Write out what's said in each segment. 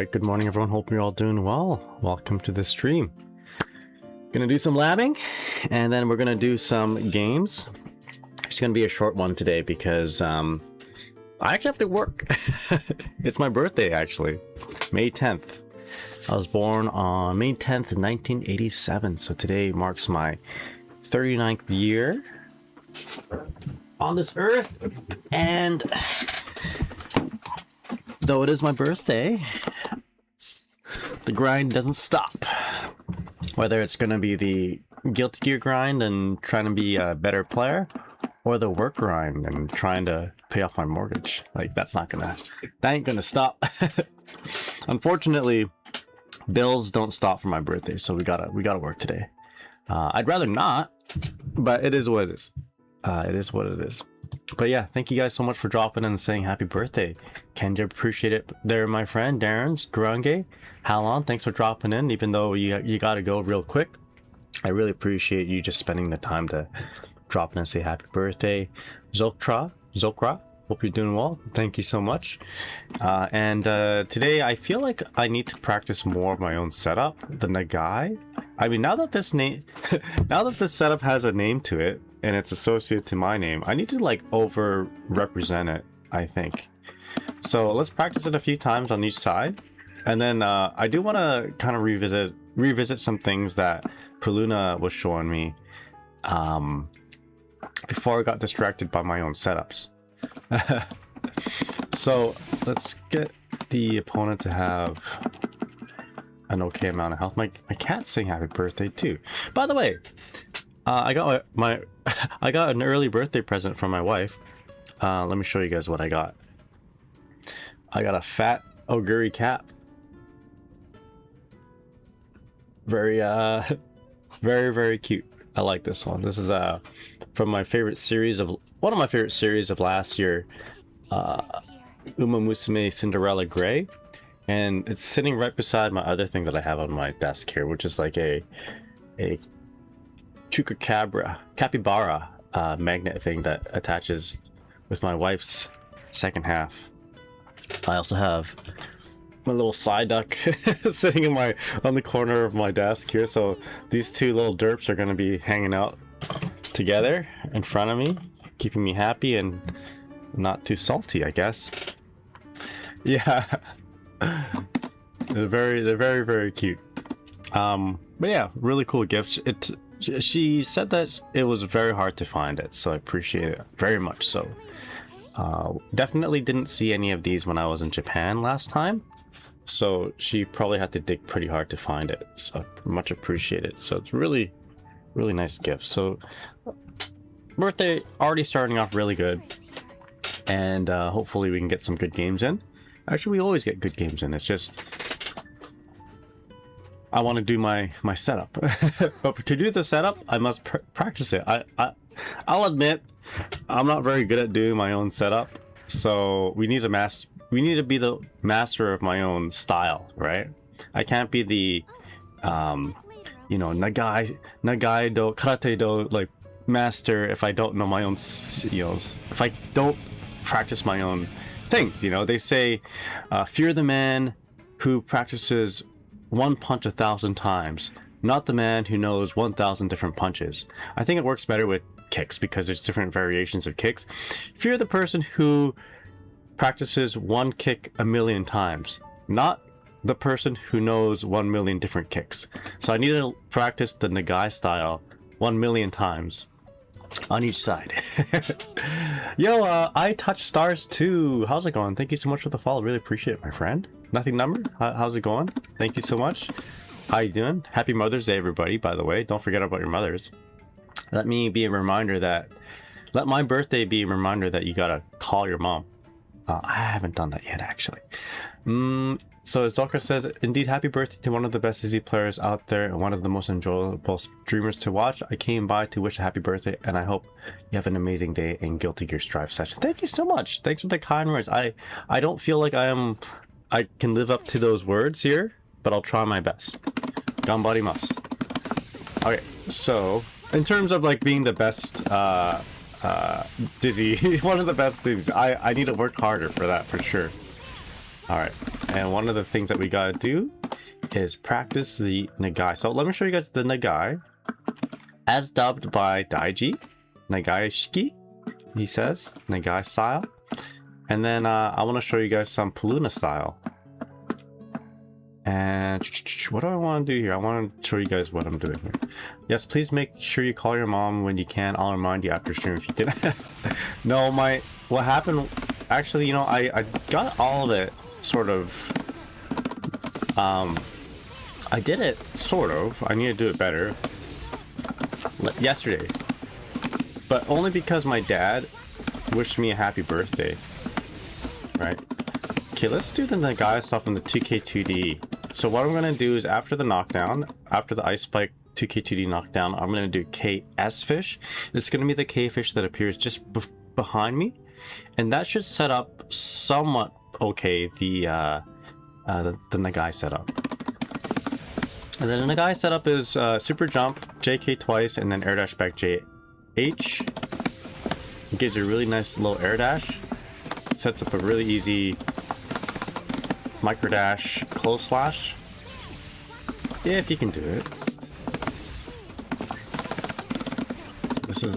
Alright, good morning everyone, hope you're all doing well. Welcome to the stream. Gonna do some labbing, and then we're gonna do some games. It's gonna be a short one today because I actually have to work. It's my birthday actually, May 10th. I was born on May 10th, 1987, so today marks my 39th year on this earth, and though it is my birthday, the grind doesn't stop. Whether it's gonna be the Guilty Gear grind and trying to be a better player, or the work grind and trying to pay off my mortgage. Like, that ain't gonna stop. Unfortunately, bills don't stop for my birthday, so we gotta work today. I'd rather not, but it is what it is. It is what it is. But yeah, thank you guys so much for dropping in and saying happy birthday. Kenja, appreciate it there, my friend. Darren's, Grunge, Halon, thanks for dropping in, even though you gotta go real quick. I really appreciate you just spending the time to drop in and say happy birthday. Zokra, hope you're doing well. Thank you so much. Today I feel like I need to practice more of my own setup, the Nagai. I mean, now that this setup has a name to it and it's associated to my name, I need to like over represent it, I think. So let's practice it a few times on each side, and then I do want to kind of revisit some things that Paluna was showing me before I got distracted by my own setups. So let's get the opponent to have an okay amount of health. My cat's saying happy birthday too. By the way, I got I got an early birthday present from my wife. Let me show you guys what I got. I got a fat Oguri cat. Very very cute. I like this one. This is from my favorite series of one of my favorite series of last year, Uma Musume Cinderella Grey, and it's sitting right beside my other thing that I have on my desk here, which is like a capybara magnet thing that attaches with my wife's second half. I also have my little side duck sitting on the corner of my desk here, so these two little derps are going to be hanging out together in front of me, keeping me happy and not too salty, I guess. Yeah. they're very cute. But yeah, really cool gifts. She said that it was very hard to find it, so I appreciate it very much. So definitely didn't see any of these when I was in Japan last time, so she probably had to dig pretty hard to find it, so much appreciated. So it's really nice gift. So birthday already starting off really good, and hopefully we can get some good games in. Actually, we always get good games in. It's just I want to do my setup. But to do the setup, I must practice it. I'll admit I'm not very good at doing my own setup, so we need to be the master of my own style, right? I can't be the you know, nagai do karate do like master if I don't know my own, you know, if I don't practice my own things. You know, they say fear the man who practices one punch 1,000 times, not the man who knows 1,000 different punches. I think it works better with kicks because there's different variations of kicks. Fear the person who practices one kick 1,000,000 times, not the person who knows 1,000,000 different kicks. So I need to practice the Nagai style 1,000,000 times on each side. Yo, I touch stars too. How's it going? Thank you so much for the follow. Really appreciate it, my friend. Nothing numbered. How's it going? Thank you so much. How you doing? Happy Mother's Day, everybody. By the way, don't forget about your mothers. Let my birthday be a reminder that you gotta call your mom. I haven't done that yet, actually. So as Docker says, indeed, happy birthday to one of the best Izzy players out there and one of the most enjoyable streamers to watch. I came by to wish a happy birthday, and I hope you have an amazing day in Guilty Gear Strive session. Thank you so much. Thanks for the kind words. I don't feel like I can live up to those words here, but I'll try my best. Ganbarimasu. Okay, so in terms of like being the best Dizzy, one of the best Dizzies, I need to work harder for that for sure. All right. And one of the things that we gotta do is practice the nagai. So let me show you guys the nagai as dubbed by Daiji. Nagai shiki, he says, nagai style. And then I want to show you guys some Paluna style. And what do I want to do here? I want to show you guys what I'm doing here. Yes, please make sure you call your mom when you can. I'll remind you after stream if you can. No, what happened, actually, you know, I got all of it sort of. I did it sort of. I need to do it better. Yesterday. But only because my dad wished me a happy birthday. Right? Okay, let's do the nagai stuff in the 2K2D. So what I'm gonna do is after the knockdown, after the ice spike 2K2D knockdown, I'm gonna do KS fish. It's gonna be the K fish that appears just behind me, and that should set up somewhat okay the nagai setup. And then the nagai setup is super jump, JK twice, and then air dash back JH. It gives you a really nice little air dash. Sets up a really easy micro dash close slash, if you can do it. This is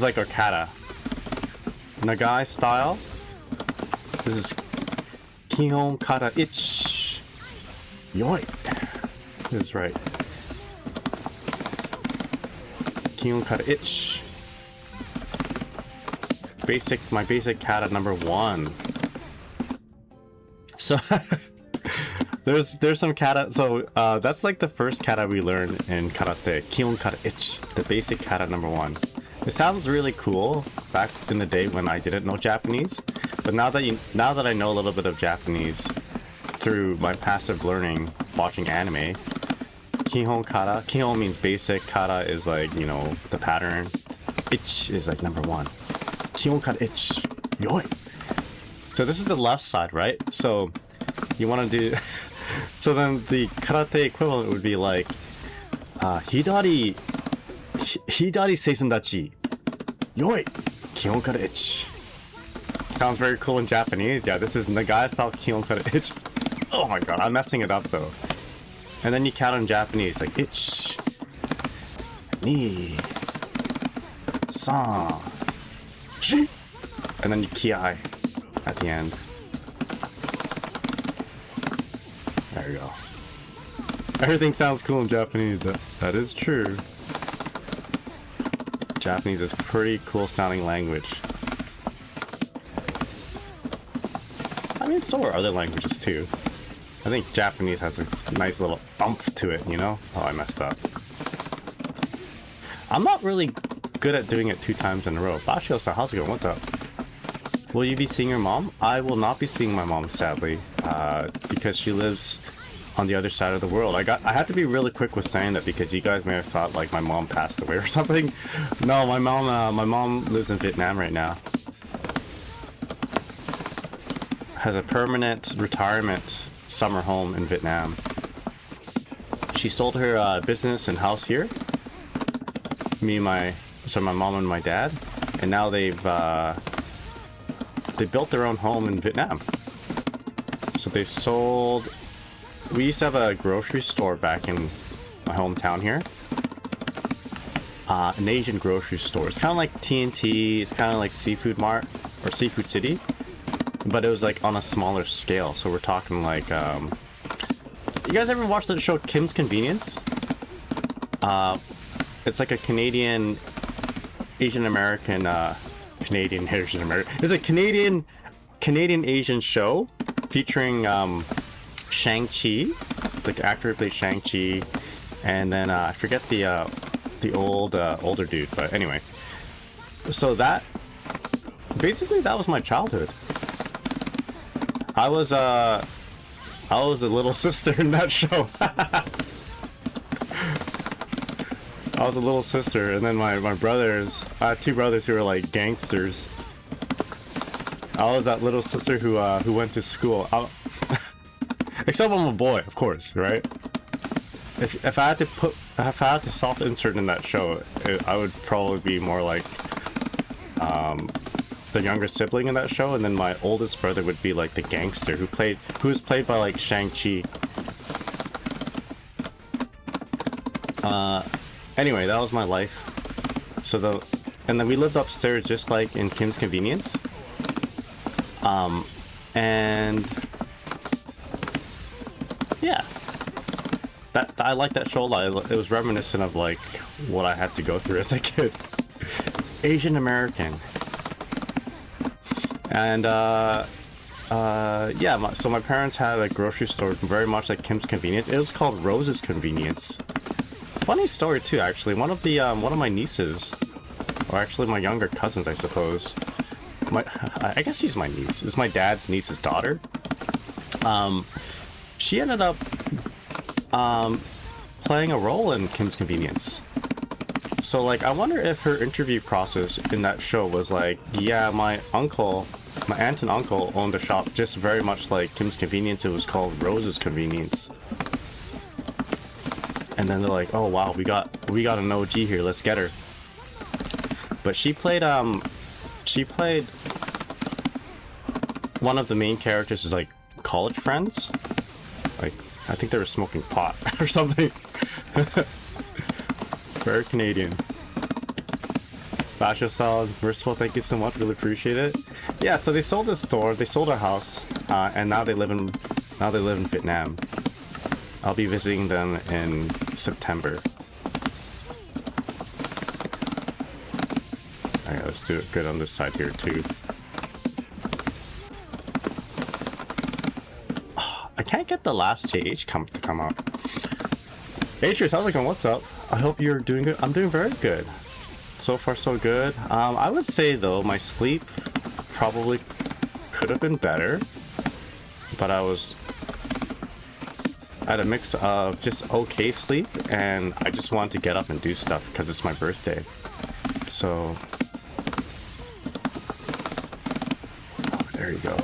like our kata nagai style. This is Kihon kata ich yoi. This is right. Kihon kata ich. My basic kata number 1. So there's some kata. So that's like the first kata we learned in karate. Kihon kata ich, the basic kata number 1. It sounds really cool back in the day when I didn't know Japanese, but now that I know a little bit of Japanese through my passive learning watching anime, Kihon kata. Kihon means basic. Kata is like, you know, the pattern. Ich is like number 1. Kihon kata ich yoi. So this is the left side, right? So you want to do. So then the karate equivalent would be like hidari seisendachi yoi Kihon kata ich. Sounds very cool in Japanese. Yeah, this is nagai style Kihon kata ich. Oh my god, I'm messing it up though. And then you count in Japanese like ich, ni, san, shi, and then you kiai at the end. There you go. Everything sounds cool in Japanese. That is true. Japanese is pretty cool sounding language. I mean, so are other languages too. I think Japanese has this nice little umph to it, you know? Oh, I messed up. I'm not really good at doing it 2 times in a row. Bashio-san, how's it going? What's up? Will you be seeing your mom? I will not be seeing my mom, sadly, because she lives on the other side of the world. I had to be really quick with saying that because you guys may have thought like my mom passed away or something. No, my mom lives in Vietnam right now. Has a permanent retirement summer home in Vietnam. She sold her business and house here. My mom and my dad, and now they built their own home in Vietnam. So they sold. We used to have a grocery store back in my hometown here. An Asian grocery store. It's kind of like TNT. It's kind of like Seafood Mart or Seafood City, but it was like on a smaller scale. So we're talking like, you guys ever watched the show Kim's Convenience? It's like a Canadian, Asian American, Canadian Asian American. It's a Canadian Asian show featuring Shang-Chi, the actor who plays Shang-Chi, and then I forget the older dude, but anyway. So that basically that was my childhood. I was a little sister in that show. I was a little sister, and then my brothers, I had 2 brothers who were like gangsters. I was that little sister who went to school. Except I'm a boy, of course, right? If I had to self-insert in that show, I would probably be more like the younger sibling in that show, and then my oldest brother would be like the gangster who was played by like Shang-Chi. Anyway, that was my life. And then we lived upstairs just like in Kim's Convenience. And yeah, that I like that show a lot. It was reminiscent of like what I had to go through as a kid. Asian American. And yeah, so my parents had a grocery store very much like Kim's Convenience. It was called Rose's Convenience. Funny story too, actually. One of my nieces, or actually my younger cousins, I suppose. I guess she's my niece. It's my dad's niece's daughter. She ended up playing a role in Kim's Convenience. So like, I wonder if her interview process in that show was like, yeah, my aunt and uncle owned a shop just very much like Kim's Convenience. It was called Rose's Convenience. And then they're like, oh wow, we got an OG here, let's get her. But she played one of the main characters is like college friends. Like, I think they were smoking pot or something. Very Canadian. Basho Solid, Merciful, thank you so much, really appreciate it. Yeah, so they sold the store, they sold our house, and now they live in Vietnam. I'll be visiting them in September. Alright, let's do it good on this side here too. Oh, I can't get the last JH to come out. Atreus, how's it going? What's up? I hope you're doing good. I'm doing very good. So far, so good. I would say though, my sleep probably could have been better, but I had a mix of just okay sleep, and I just wanted to get up and do stuff because it's my birthday. So, oh, there you go.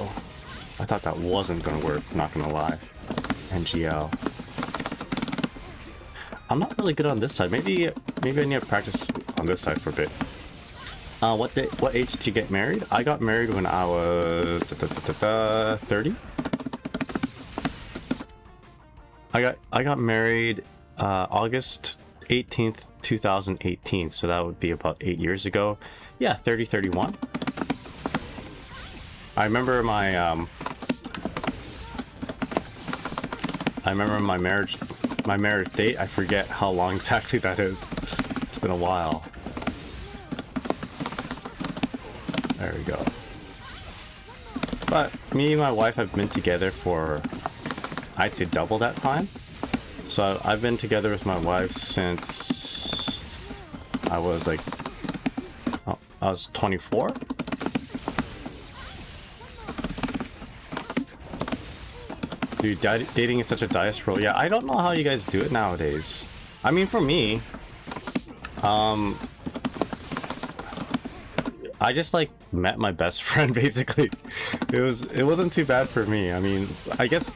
I thought that wasn't gonna work, not gonna lie. NGL. I'm not really good on this side. Maybe I need to practice on this side for a bit. What age did you get married? I got married when I was 30. I got married August 18th, 2018, so that would be about 8 years ago. Yeah, 31. I remember my marriage date. I forget how long exactly that is. It's been a while. There we go. But me and my wife have been together for, I'd say, double that time. So I've been together with my wife since I was like, oh, I was 24. Dude, dating is such a dice roll. Yeah, I don't know how you guys do it nowadays. I mean, for me, I just like met my best friend basically. It wasn't too bad for me. I mean, I guess,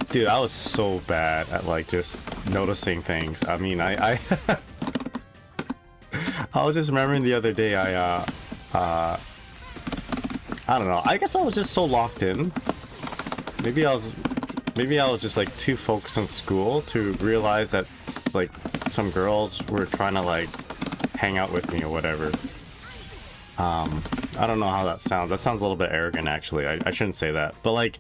dude, I was so bad at like just noticing things. I mean, I was just remembering the other day. I don't know. I guess I was just so locked in. Maybe I was just like too focused on school to realize that like some girls were trying to like hang out with me or whatever. I don't know how that sounds. That sounds a little bit arrogant, actually. I shouldn't say that. But like,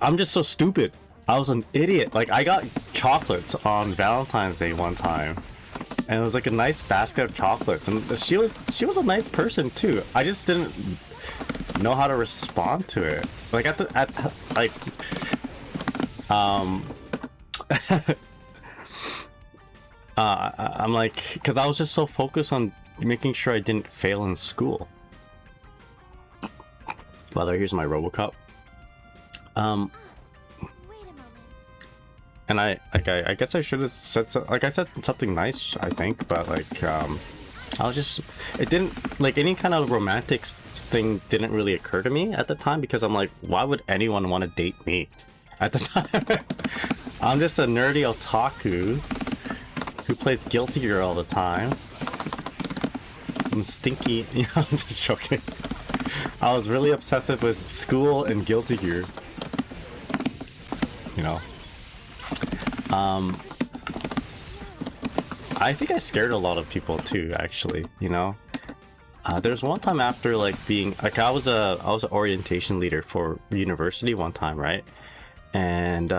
I'm just so stupid. I was an idiot. Like, I got chocolates on Valentine's Day one time, and it was like a nice basket of chocolates. And she was a nice person too. I just didn't know how to respond to it. Like I'm like, because I was just so focused on making sure I didn't fail in school. By the way, here's my RoboCop. And I guess I should have said I said something nice, I think, but like I was just, it didn't, like, any kind of romantic thing didn't really occur to me at the time, because I'm like, why would anyone want to date me at the time? I'm just a nerdy otaku who plays Guilty Gear all the time. I'm stinky. I'm just joking. I was really obsessive with school and Guilty Gear. You know. I think I scared a lot of people too, actually, you know. There's one time after like being like I was an orientation leader for university one time, right? And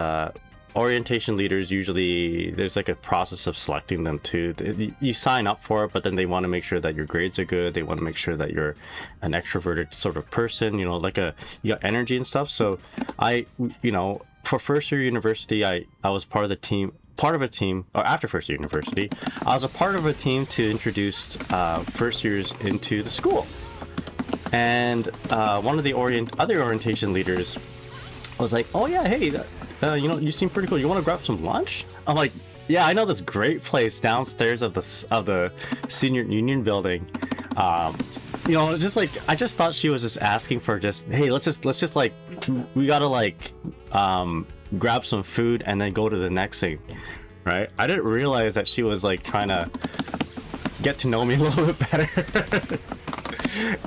orientation leaders usually there's like a process of selecting them too. You sign up for it, but then they want to make sure that your grades are good. They want to make sure that you're an extroverted sort of person, you know, like you got energy and stuff. So you know, for first year university, I was part of a team, or after first year university, I was a part of a team to introduce first years into the school. And one of the other orientation leaders was like, oh yeah, hey, you know, you seem pretty cool. You want to grab some lunch? I'm like, yeah, I know this great place downstairs of the senior union building. You know, just like I just thought she was just asking for just, hey, let's just like, we gotta like grab some food and then go to the next thing, right? I didn't realize that she was like trying to get to know me a little bit better.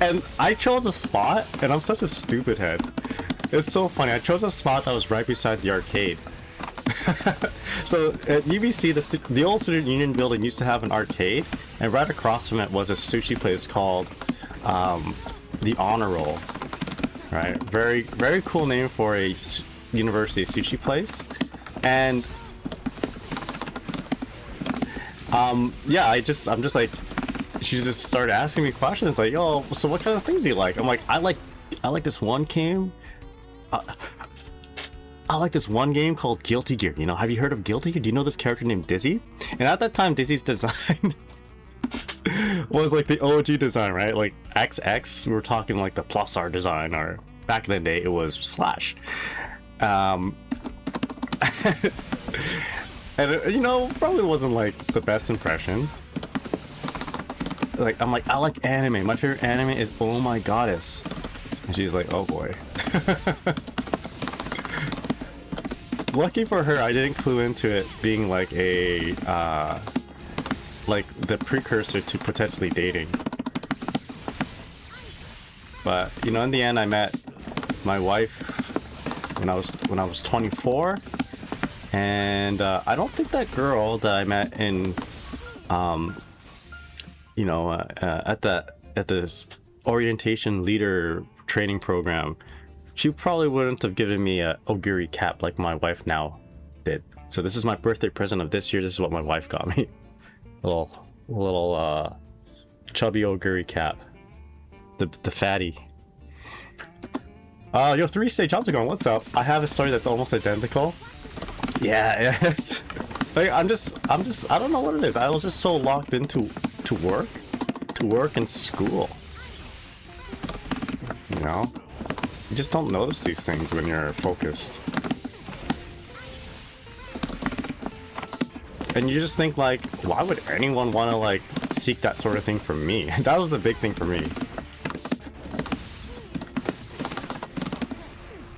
And I chose a spot, and I'm such a stupid head. It's so funny. I chose a spot that was right beside the arcade. So at UBC, the old student union building used to have an arcade, and right across from it was a sushi place called the Honor Roll. Right, very cool name for a university sushi place. And yeah, I'm just like, she just started asking me questions like, oh, so what kind of things do you like? I'm like, I like this one game. I like this one game called Guilty Gear. You know, have you heard of Guilty Gear? Do you know this character named Dizzy? And at that time, Dizzy's design was like the OG design, right? Like XX, we were talking like the plus R design, or back in the day, it was Slash. And you know, probably wasn't like the best impression. Like, I'm like, I like anime. My favorite anime is Oh My Goddess. And she's like, oh boy. Lucky for her, I didn't clue into it being like a like the precursor to potentially dating. But you know, in the end, I met my wife when I was 24, and I don't think that girl that I met in you know, at this orientation leader training program, she probably wouldn't have given me a ogiri cap like my wife now did. So this is my birthday present of this year. This is what my wife got me. A little chubby ogiri cap. The fatty. Yo, 3Stage, how's it going? What's up? I have a story that's almost identical. Yeah, it's like I don't know what it is. I was just so locked into work and school. You know? You just don't notice these things when you're focused. And you just think like, why would anyone want to like seek that sort of thing from me? That was a big thing for me.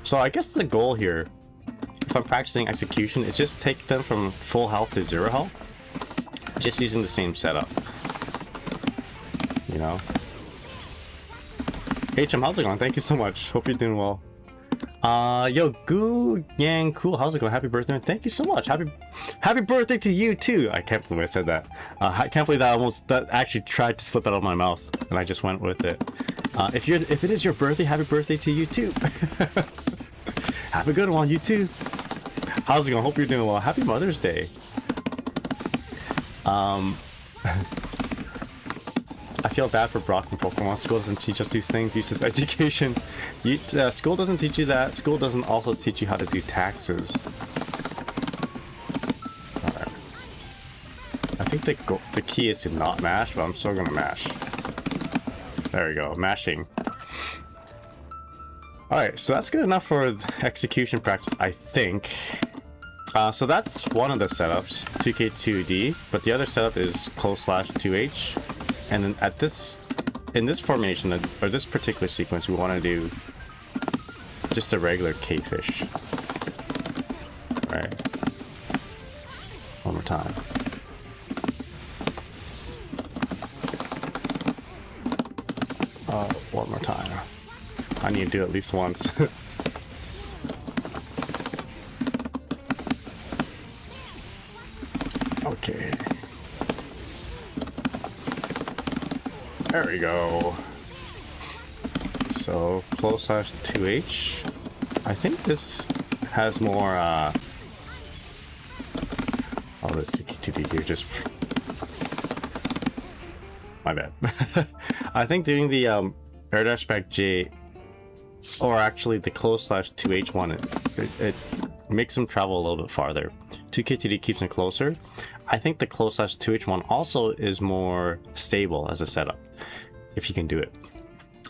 So I guess the goal here, if I'm practicing execution, is just take them from full health to 0 health. Just using the same setup. You know? HM, how's it going? Thank you so much. Hope you're doing well. Yo, Goo Yang Cool, how's it going? Happy birthday. Thank you so much. Happy birthday to you too. I can't believe I said that. I can't believe that actually tried to slip out of my mouth and I just went with it. If it is your birthday, happy birthday to you too. Have a good one, you too. How's it going? Hope you're doing well. Happy Mother's Day. I feel bad for Brock from Pokemon. School doesn't teach us these things. Uses education. School doesn't teach you that. School doesn't also teach you how to do taxes. Alright. I think the key is to not mash, but I'm still gonna mash. There we go. Mashing. Alright, so that's good enough for execution practice, I think. So that's one of the setups, 2K2D, but the other setup is close/2H. And then in this formation, or this particular sequence, we want to do just a regular K-fish. Right. One more time. One more time. I need to do it at least once. Okay. There we go. So close slash 2H. I think this has more oh, the 2D here just my bad. I think doing the air dash back J, or actually the close slash 2H one, it makes them travel a little bit farther. 2K2D keeps them closer. I think the close slash 2H one also is more stable as a setup, if you can do it.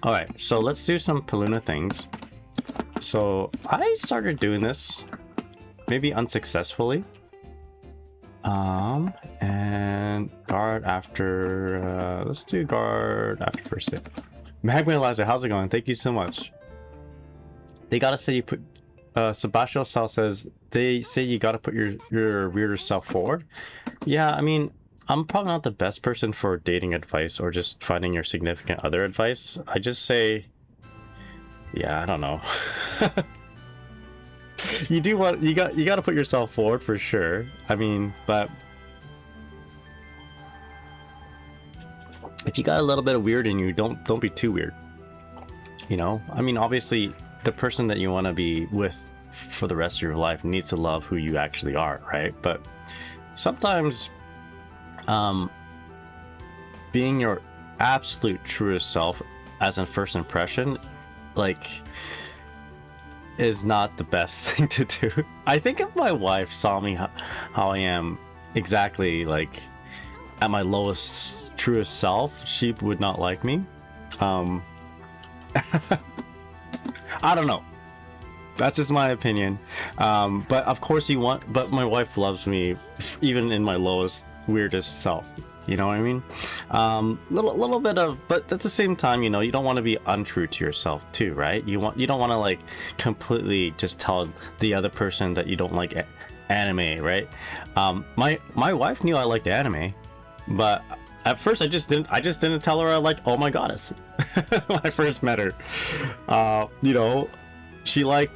All right, so let's do some Paluna things. So I started doing this, maybe unsuccessfully. And guard after, let's do guard after first hit. Magma Eliza, how's it going? Thank you so much. They gotta say you put, Sebastian Sal says, they say you gotta put your weirder self forward. Yeah, I mean, I'm probably not the best person for dating advice or just finding your significant other advice. I just say, yeah, I don't know. You do what you got to put yourself forward for sure. I mean, but if you got a little bit of weird in you, don't be too weird. You know, I mean, obviously the person that you want to be with for the rest of your life needs to love who you actually are, right? But sometimes being your absolute truest self as a first impression, like, is not the best thing to do. I think if my wife saw me how I am exactly like at my lowest truest self, she would not like me. I don't know, that's just my opinion. But of course but my wife loves me even in my lowest weirdest self, you know what I mean? Little bit of, but at the same time, you know, you don't want to be untrue to yourself too, right? You don't want to like completely just tell the other person that you don't like anime, right? My wife knew I liked anime, but at first I just didn't tell her I liked Oh My Goddess when I first met her. You know, she liked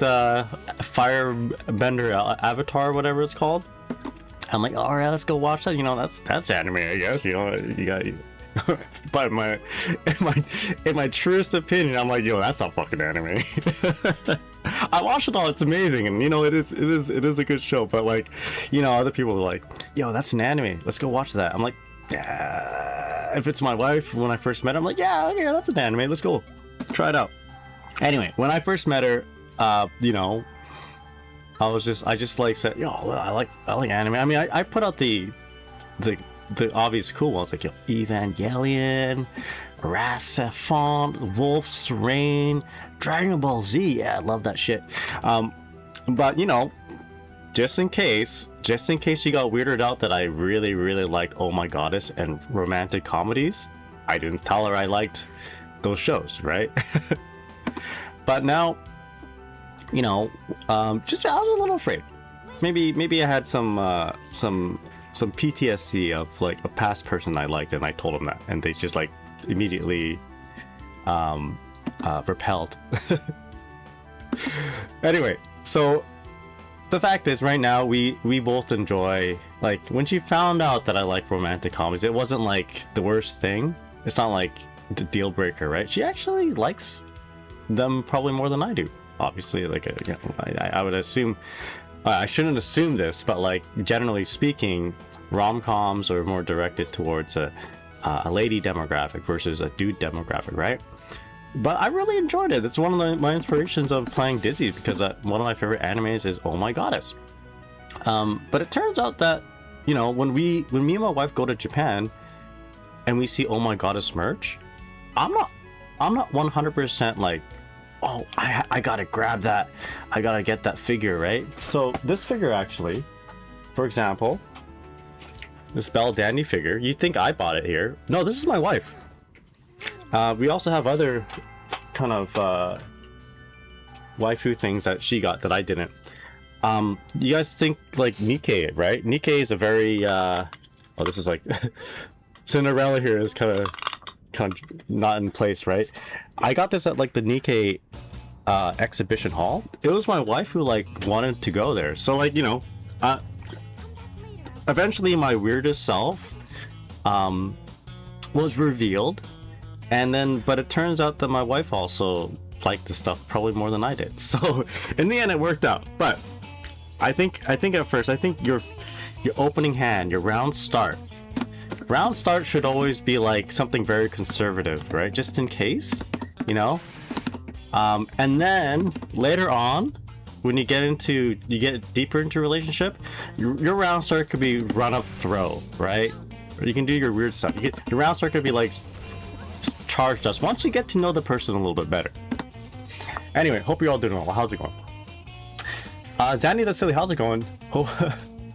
Firebender Avatar, whatever it's called. I'm like, all right, let's go watch that. You know, that's anime, I guess. You know, you got. But in my truest opinion, I'm like, yo, that's not fucking anime. I watched it all. It's amazing, and you know, it is a good show. But like, you know, other people are like, yo, that's an anime. Let's go watch that. I'm like, yeah. If it's my wife, when I first met her, I'm like, yeah, okay, that's an anime. Let's go try it out. Anyway, when I first met her, you know, I just like said, yo, I like anime. I mean, I put out the obvious cool ones, like, yo, Evangelion, Rasefon, Wolf's Rain, Dragon Ball Z. Yeah, I love that shit. But you know, just in case you got weirded out that I really liked Oh My Goddess and romantic comedies, I didn't tell her I liked those shows, right? But now, you know, just I was a little afraid. Maybe I had some PTSD of like a past person I liked, and I told them that, and they just like immediately repelled. Anyway, so the fact is, right now we both enjoy, like, when she found out that I like romantic comedies, it wasn't like the worst thing. It's not like the deal breaker, right? She actually likes them probably more than I do. Obviously, like, you know, I would assume, I shouldn't assume this, but like, generally speaking, rom-coms are more directed towards a lady demographic versus a dude demographic, right? But I really enjoyed it. It's one of my inspirations of playing Disney, because one of my favorite animes is Oh My Goddess. But it turns out that, you know, when me and my wife go to Japan and we see Oh My Goddess merch, I'm not 100% like, oh, I gotta grab that, I gotta get that figure, right? So this figure, actually, for example, this Belle Dandy figure, you think I bought it here? No, this is my wife. We also have other kind of waifu things that she got that I didn't. You guys think like Nikkei, right? Nikkei is a very oh, this is like Cinderella here is kind of not in place, right? I got this at like the Nikkei exhibition hall. It was my wife who like wanted to go there. So like, you know, eventually my weirdest self was revealed, and then but it turns out that my wife also liked the stuff probably more than I did. So in the end it worked out. But I think at first, I think your opening hand, your round start should always be like something very conservative, right? Just in case, you know. And then later on, when you get deeper into a relationship, your round start could be run up throw, right? Or you can do your weird stuff. Your round start could be like charged us once you get to know the person a little bit better. Anyway, hope you're all doing well. How's it going? Zandy the Silly, how's it going? Oh,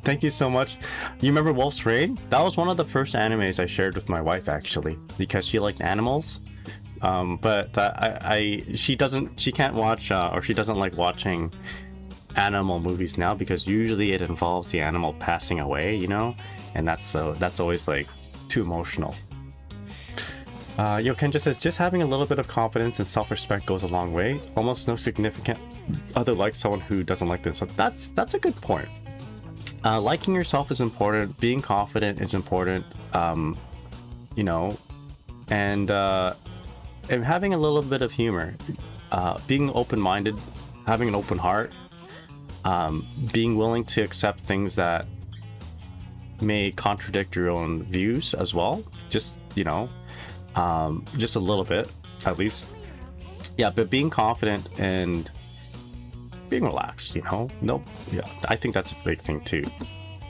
thank you so much. You remember Wolf's Rain? That was one of the first animes I shared with my wife, actually, because she liked animals. But she can't watch, or she doesn't like watching animal movies now, because usually it involves the animal passing away, you know, and that's always like too emotional. Yo, Ken just says, just having a little bit of confidence and self-respect goes a long way. Almost no significant other like someone who doesn't like them. So that's a good point. Liking yourself is important. Being confident is important. You know, and having a little bit of humor, being open-minded, having an open heart, being willing to accept things that may contradict your own views as well. Just, you know, just a little bit at least. Yeah, but being confident and being relaxed, you know. Yeah, I think that's a big thing too.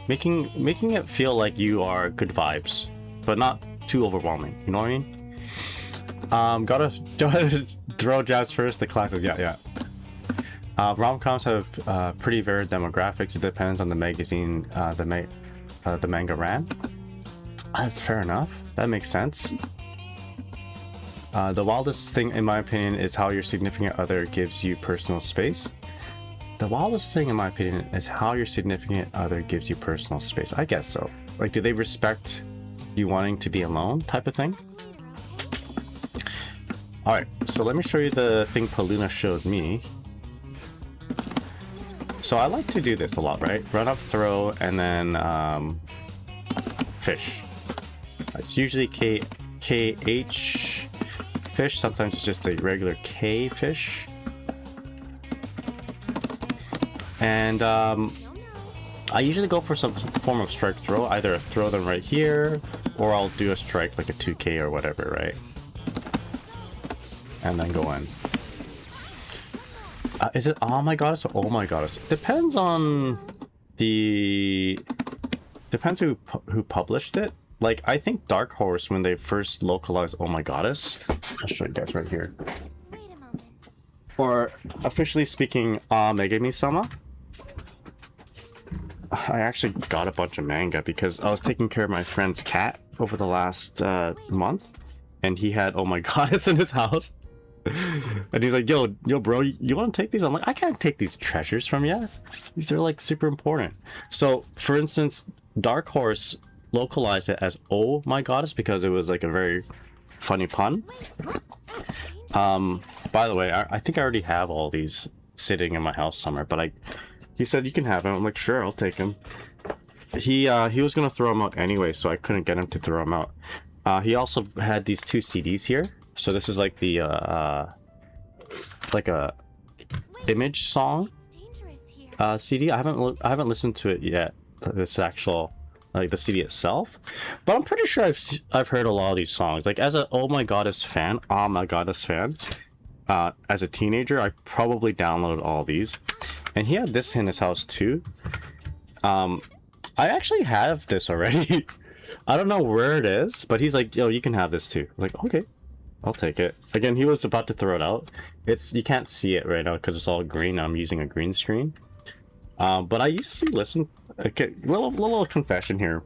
Making it feel like you are good vibes, but not too overwhelming, you know what I mean? Gotta throw jabs first, the classics. Yeah. Rom-coms have pretty varied demographics. It depends on the magazine the manga ran. That's fair enough. That makes sense. The wildest thing, in my opinion, is how your significant other gives you personal space. The wildest thing, in my opinion, is how your significant other gives you personal space. I guess so. Like, do they respect you wanting to be alone, type of thing? Alright, so let me show you the thing Paluna showed me. So I like to do this a lot, right? Run up, throw, and then fish. It's usually KH fish. Sometimes it's just a regular K fish. And I usually go for some form of strike throw. Either throw them right here, or I'll do a strike like a 2K or whatever, right? And then go in. Is it oh my goddess or oh my goddess? Depends on the... Depends who published it. Like, I think Dark Horse, when they first localized oh my goddess, I'll show you guys right here. Or officially speaking, Megami-sama. I actually got a bunch of manga because I was taking care of my friend's cat over the last month, and he had oh my goddess in his house. And he's like, yo bro, you want to take these? I'm like, I can't take these treasures from you. These are like super important. So for instance, Dark Horse localized it as oh my goddess because it was like a very funny pun. By the way, I think I already have all these sitting in my house somewhere, but he said you can have them. I'm like, sure, I'll take them. He was gonna throw them out anyway, so I couldn't get him to throw them out. He also had these 2 CDs here. So this is like the like a image song CD. I haven't listened to it yet. This actual like the CD itself, but I'm pretty sure I've heard a lot of these songs. Like as a oh my goddess fan, as a teenager, I probably downloaded all these. And he had this in his house too. I actually have this already. I don't know where it is, but he's like, yo, you can have this too. I'm like, okay, I'll take it. Again, he was about to throw it out. You can't see it right now because it's all green. I'm using a green screen. But I used to listen. Okay, little confession here.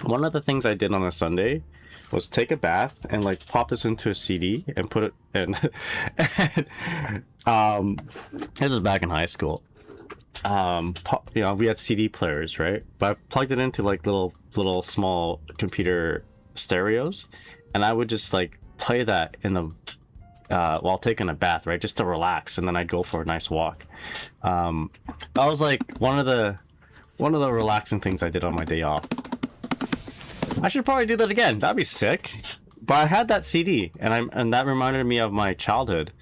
One of the things I did on a Sunday was take a bath and like pop this into a CD and put it in. This was back in high school. You know, we had CD players, right? But I plugged it into like little small computer stereos, and I would just like play that in while taking a bath, right, just to relax, and then I'd go for a nice walk. That was like one of the relaxing things I did on my day off. I should probably do that again. That'd be sick. But I had that CD, and that reminded me of my childhood.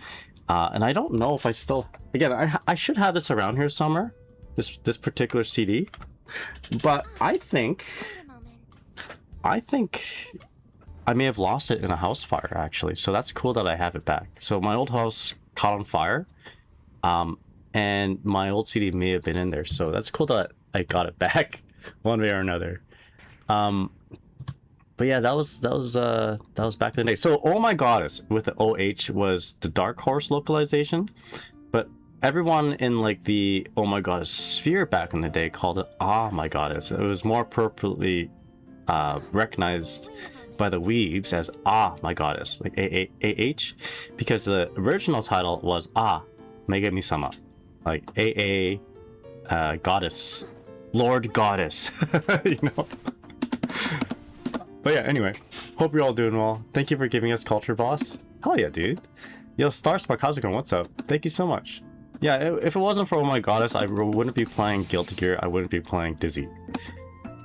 And I don't know if I still... Again, I should have this around here somewhere. This particular CD. But I think I may have lost it in a house fire, actually. So that's cool that I have it back. So my old house caught on fire. And my old CD may have been in there. So that's cool that I got it back one way or another. But yeah, that was back in the day. So Oh My Goddess with the OH was the Dark Horse localization, but everyone in like the Oh My Goddess sphere back in the day called it Ah My Goddess. It was more appropriately recognized by the weebs as Ah My Goddess, like AH, because the original title was Ah Megami-sama, like AA Goddess, Lord Goddess, you know. But yeah, anyway, hope you're all doing well. Thank you for giving us Culture Boss. Hell yeah, dude. Yo, Starspark, how's it going? What's up? Thank you so much. Yeah, if it wasn't for Oh My Goddess, I wouldn't be playing Guilty Gear. I wouldn't be playing Dizzy.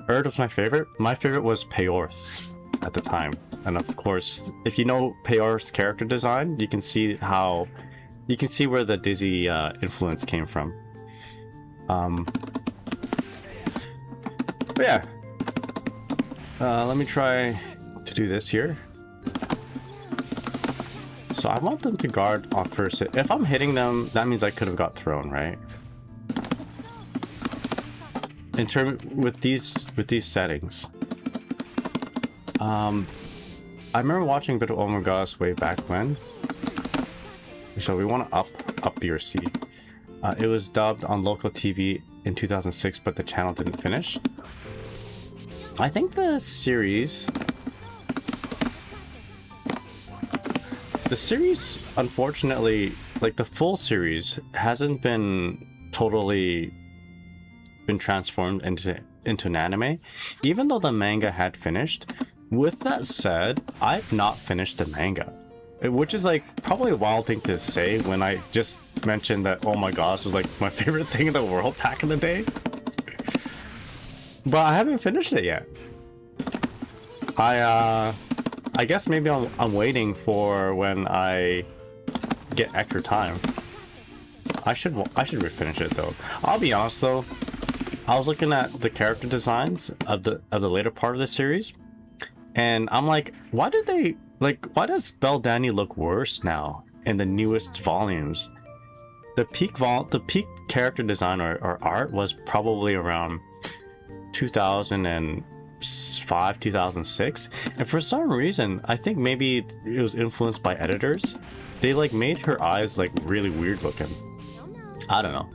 Erd was my favorite. My favorite was Peyor's at the time. And of course, if you know Peyor's character design, you can see where the Dizzy influence came from. But yeah. Let me try to do this here. So I want them to guard on first hit. If I'm hitting them, that means I could have got thrown, right? In terms with these settings. I remember watching a bit of Oh My Goddess way back when. So we want to up your C. It was dubbed on local TV in 2006, but the channel didn't finish. I think the series, unfortunately, like the full series hasn't been totally transformed into an anime, even though the manga had finished. With that said, I've not finished the manga, which is like probably a wild thing to say when I just mentioned that Oh My Gosh was like my favorite thing in the world back in the day. But I haven't finished it yet. I guess maybe I'm waiting for when I get extra time. I should refinish it though. I'll be honest though, I was looking at the character designs of the later part of the series, and I'm like, why does Belle Danny look worse now in the newest volumes? The peak character design or art was probably around 2005, 2006, and for some reason I think maybe it was influenced by editors. They like made her eyes like really weird looking. I don't know.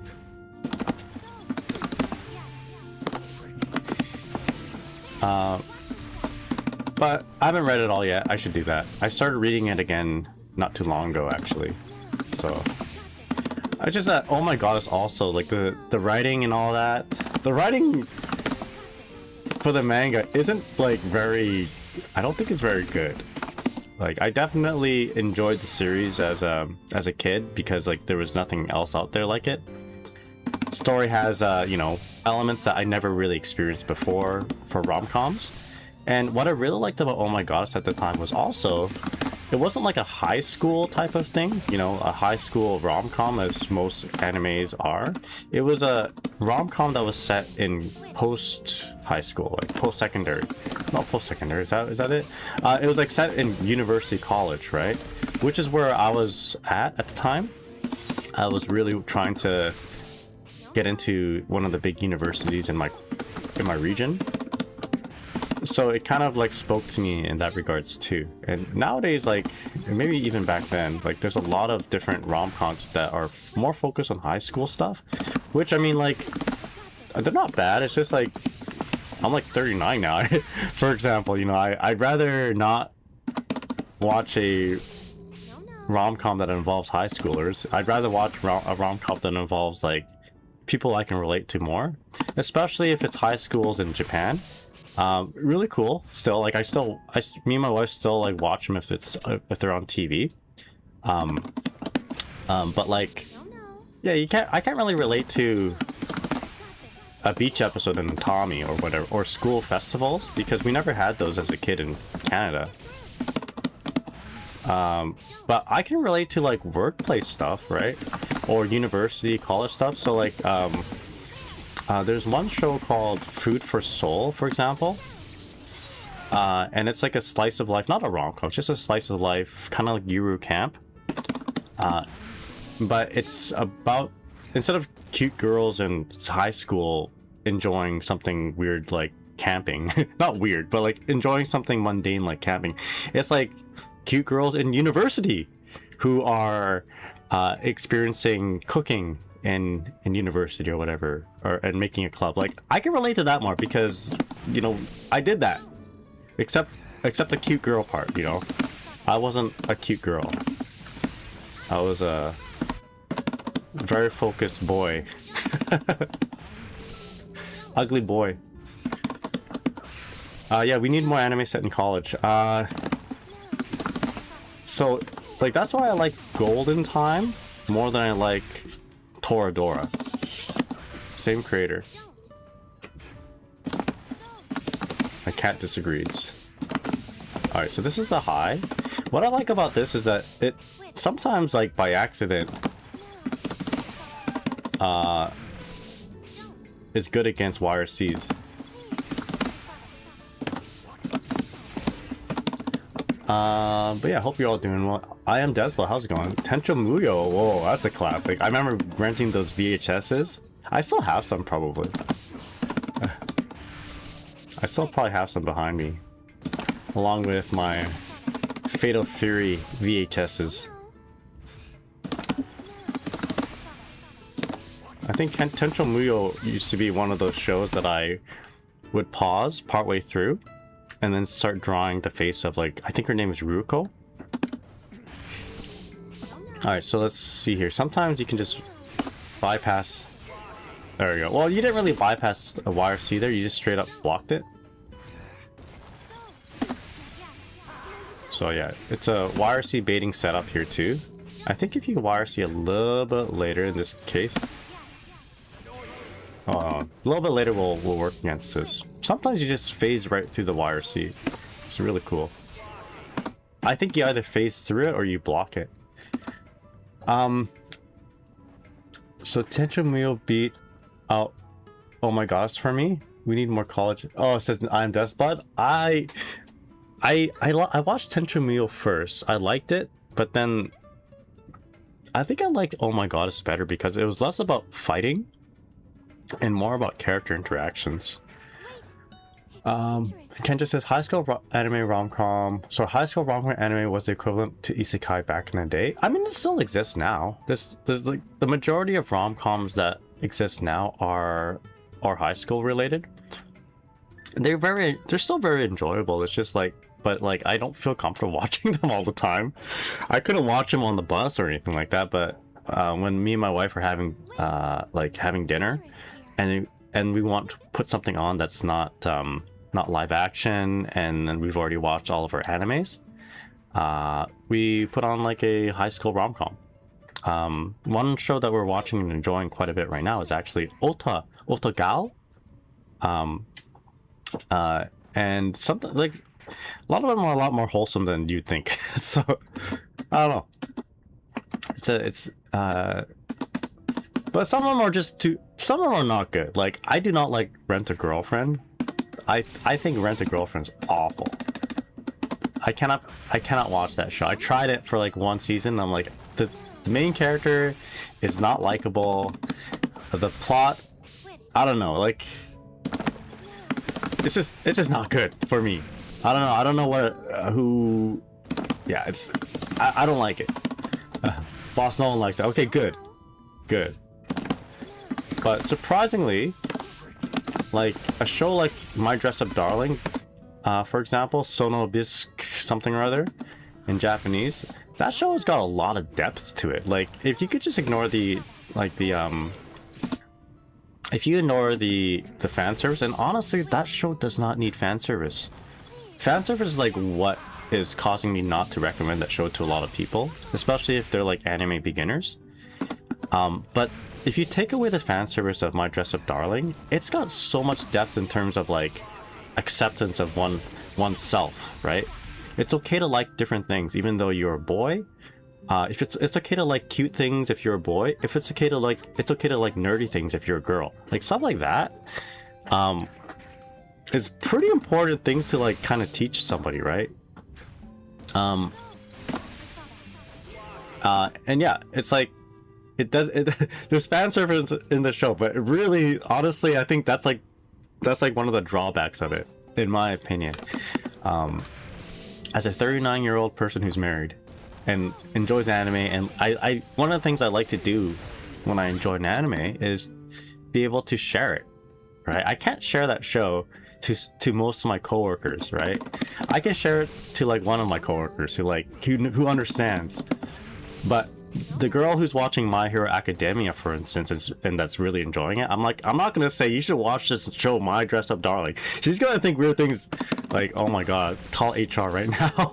But I haven't read it all yet. I should do that. I started reading it again not too long ago actually, so I just that Oh My God is also like the writing and all that. The writing for the manga isn't like very, I don't think it's very good. Like I definitely enjoyed the series as a kid because like there was nothing else out there like it. Story has you know, elements that I never really experienced before for rom-coms. And what I really liked about Oh My Goddess at the time was also, it wasn't like a high school type of thing, you know, a high school rom-com as most animes are. It was a rom-com that was set in post-high school, like post-secondary. Not post-secondary, is that it? It was like set in university college, right? Which is where I was at the time. I was really trying to get into one of the big universities in my region. So it kind of like spoke to me in that regards too. And nowadays, like maybe even back then, like there's a lot of different rom-coms that are more focused on high school stuff, which I mean, like they're not bad. It's just like I'm like 39 now. For example, you know, I'd rather not watch a rom-com that involves high schoolers. I'd rather watch a rom-com that involves like people I can relate to more, especially if it's high schools in Japan. Really cool. Still, like me and my wife still like watch them if they're on TV. But like, yeah, I can't really relate to a beach episode in Tommy or whatever, or school festivals, because we never had those as a kid in Canada. But I can relate to like workplace stuff, right? Or university, college stuff. So like, there's one show called Food for Soul, for example. And it's like a slice of life, not a rom-com, just a slice of life, kind of like Yuru Camp. But it's about, instead of cute girls in high school enjoying something weird like camping, not weird, but like enjoying something mundane like camping, it's like cute girls in university who are experiencing cooking in university or whatever, and making a club. Like, I can relate to that more because, you know, I did that. Except the cute girl part, you know. I wasn't a cute girl. I was a very focused boy. Ugly boy. Yeah, we need more anime set in college. So, like, that's why I like Golden Time more than I like Toradora. Same creator. My cat disagrees. Alright, so this is the high. What I like about this is that it sometimes, like, by accident, is good against YRCs. But yeah, hope you're all doing well. I am Desla, how's it going? Tencho Muyo, whoa, that's a classic. I remember renting those VHSs. I still have some, probably. I still probably have some behind me, along with my Fatal Fury VHSs. I think Tencho Muyo used to be one of those shows that I would pause partway through and then start drawing the face of, like, I think her name is Ruko. Alright, so let's see here. Sometimes you can just bypass. There we go. Well, you didn't really bypass a YRC there, you just straight up blocked it. So yeah, it's a YRC baiting setup here too. I think if you YRC a little bit later in this case, a little bit later we'll work against this. Sometimes you just phase right through the YRC. It's really cool. I think you either phase through it or you block it. So Tencho Muyo beat out Oh My Gosh for me. We need more college. Oh, it says I'm Desblood. I watched Tencho Muyo first. I liked it, but then I think I liked Oh My Goddess better because it was less about fighting and more about character interactions. Ken just says high school anime rom-com. So high school rom-com anime was the equivalent to isekai back in the day. I mean, it still exists now. There's like the majority of rom-coms that exist now are high school related. They're still very enjoyable. It's just like, but like I don't feel comfortable watching them all the time. I couldn't watch them on the bus or anything like that, but when me and my wife are having dinner and we want to put something on that's not live action, and then we've already watched all of our animes, we put on like a high school rom-com. One show that we're watching and enjoying quite a bit right now is actually Otagal. And something like a lot of them are a lot more wholesome than you'd think. So I don't know. But some of them are just too. Some of them are not good. Like, I do not like Rent a Girlfriend. I think Rent a Girlfriend's awful. I cannot watch that show. I tried it for like one season. And I'm like, the main character is not likable. The plot, I don't know. Like, it's just not good for me. I don't know. I don't know what who. Yeah, I don't like it. Boss Nolan likes it. Okay, good. But surprisingly, like a show like My Dress Up Darling, for example, Sono Bisque something or other in Japanese, that show has got a lot of depth to it. Like, if you could just ignore if you ignore the fan service, and honestly, that show does not need fan service. Fan service is like what is causing me not to recommend that show to a lot of people, especially if they're like anime beginners. But if you take away the fan service of My Dress Up Darling, it's got so much depth in terms of like acceptance of oneself, right? It's okay to like different things, even though you're a boy. If it's okay to like cute things if you're a boy. If it's okay to like nerdy things if you're a girl. Like stuff like that. It's pretty important things to like kind of teach somebody, right? And yeah, it's like there's fan service in the show, but really, honestly, I think that's like one of the drawbacks of it, in my opinion. As a 39-year-old person who's married and enjoys anime, and I one of the things I like to do when I enjoy an anime is be able to share it, right? I can't share that show to most of my coworkers, right? I can share it to like one of my coworkers who understands, but the girl who's watching My Hero Academia, for instance, and that's really enjoying it, I'm not gonna say you should watch this show, My Dress Up Darling. She's gonna think weird things like, oh my god, call HR right now.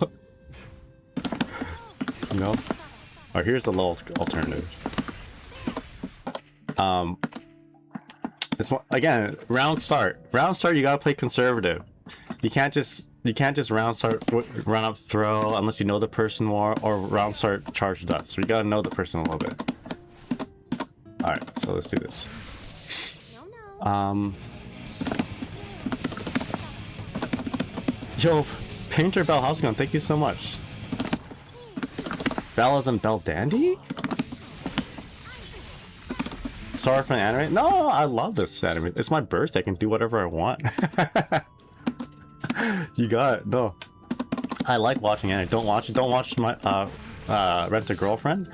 You know? Or here's the little alternative. Again, round start, you gotta play conservative. You can't just round start, run up, throw, unless you know the person more, or round start, charge dust. So you gotta know the person a little bit. Alright, so let's do this. Yo, Painter Bell, how's it going? Thank you so much. Bell isn't Bell Dandy? Sorry for an anime? No, I love this anime. It's my birthday, I can do whatever I want. You got it. No, I like watching anime. Don't watch it. Don't watch my Rent a Girlfriend.